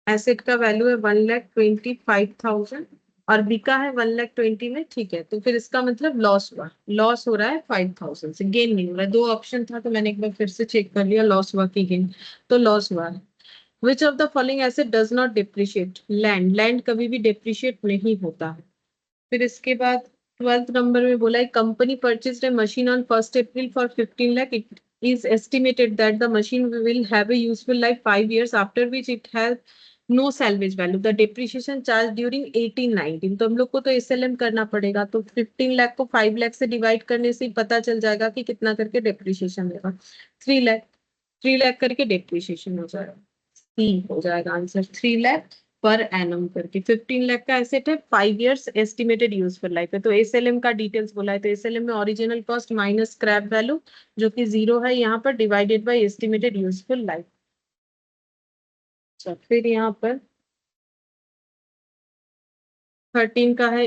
Asset का वैल्यू है 1,25,000 और बिका है 1,20,000 में, ठीक है। तो फिर इसका मतलब लॉस हुआ, लॉस हो रहा है 5,000 से, गेन नहीं हो रहा है। दो ऑप्शन था तो मैंने एक बार फिर से चेक कर लिया, लॉस हुआ कि गेन। तो लॉस हुआ है। Which of the following asset does not depreciate? Land. Land कभी भी डिप्रिशिएट नहीं होता है। फिर इसके बाद 12th नंबर में बोला है company purchased A machine on 1 April for 15 lakh. It is estimated that the machine will have a useful life 5 years, after which it has no salvage value. The depreciation charge during 18-19। तो हम लोग को तो SLM करना पड़ेगा, तो 15 लाख को 5 लाख से डिवाइड करने से ही पता चल जाएगा कि कितना करके डिप्रिशिएशन होगा। 3 लाख, 3 लाख करके डिप्रिशिएशन हो जाएगा। सी हो जाएगा आंसर, 3 लाख पर एनम करके। 15 लाख का एसेट है, 5 years एस्टिमेटेड यूजफुल लाइफ है। तो एसएलएम का डिटेल्स बोला है, तो एसएलएम में original cost minus scrap value जो कि 0 है यहाँ पर, divided by estimated useful life. फिर यहाँ पर 13 का है,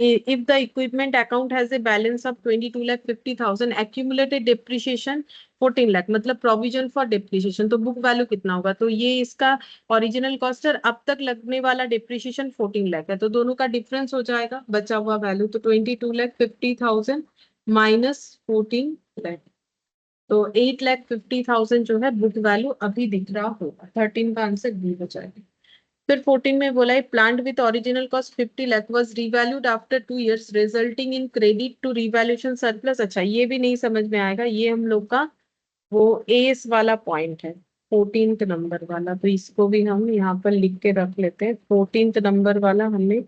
if the equipment account has a balance of 22,50,000, accumulated depreciation 14 lakh, मतलब प्रोविजन फॉर डिप्रिशिएशन, तो बुक वैल्यू कितना होगा? तो ये इसका ओरिजिनल कॉस्ट है, अब तक लगने वाला डिप्रिशिएशन 14 लाख है, तो दोनों का डिफरेंस हो जाएगा बचा हुआ वैल्यू। तो 22,50,000 माइनस 14 लाख, तो 8,50,000 जो है बुक वैल्यू अभी दिख रहा होगा। 13 का आंसर बी हो जाएगा। फिर 14 में बोला है plant with original cost 50 lakh was revalued after 2 years resulting in credit to revaluation surplus. अच्छा, ये भी नहीं समझ में आएगा, ये हम लोग का वो एस वाला पॉइंट है, 14th नंबर वाला, तो इसको भी हम यहाँ पर लिख के रख लेते हैं। 14th नंबर वाला हमें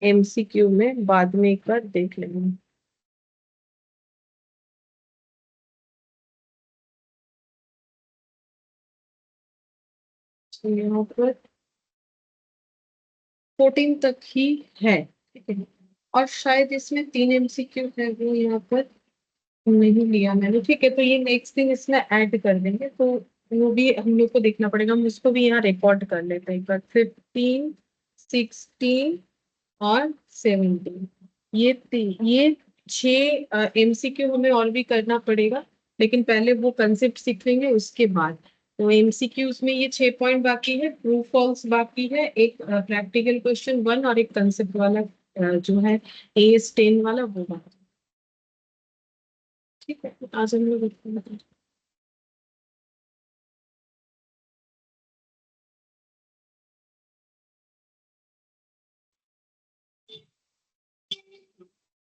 एमसीक्यू में बाद में एक बार देख लेंगे। तो यहाँ पर 14 तक ही है, ठीक है। और शायद इसमें 3 एमसीक्यू है, वो यहाँ पर नहीं लिया मैंने, ठीक है। तो ये नेक्स्ट दिन इसमें ऐड कर देंगे, तो वो भी हम लोग को देखना पड़ेगा। हम उसको भी यहाँ रिकॉर्ड कर लेते हैं एक बार। 15, 16 और 17, ये 6 एमसीक्यू हमें और भी करना पड़ेगा, लेकिन पहले वो कंसेप्ट सीख लेंगे उसके बाद। तो एमसीक्यूज में ये 6 पॉइंट बाकी है, ट्रू फॉल्स बाकी है, एक प्रैक्टिकल क्वेश्चन 1 और एक कंसेप्ट वाला जो है AS 10 वाला वो बाकी। ठीक है, आज हम लोग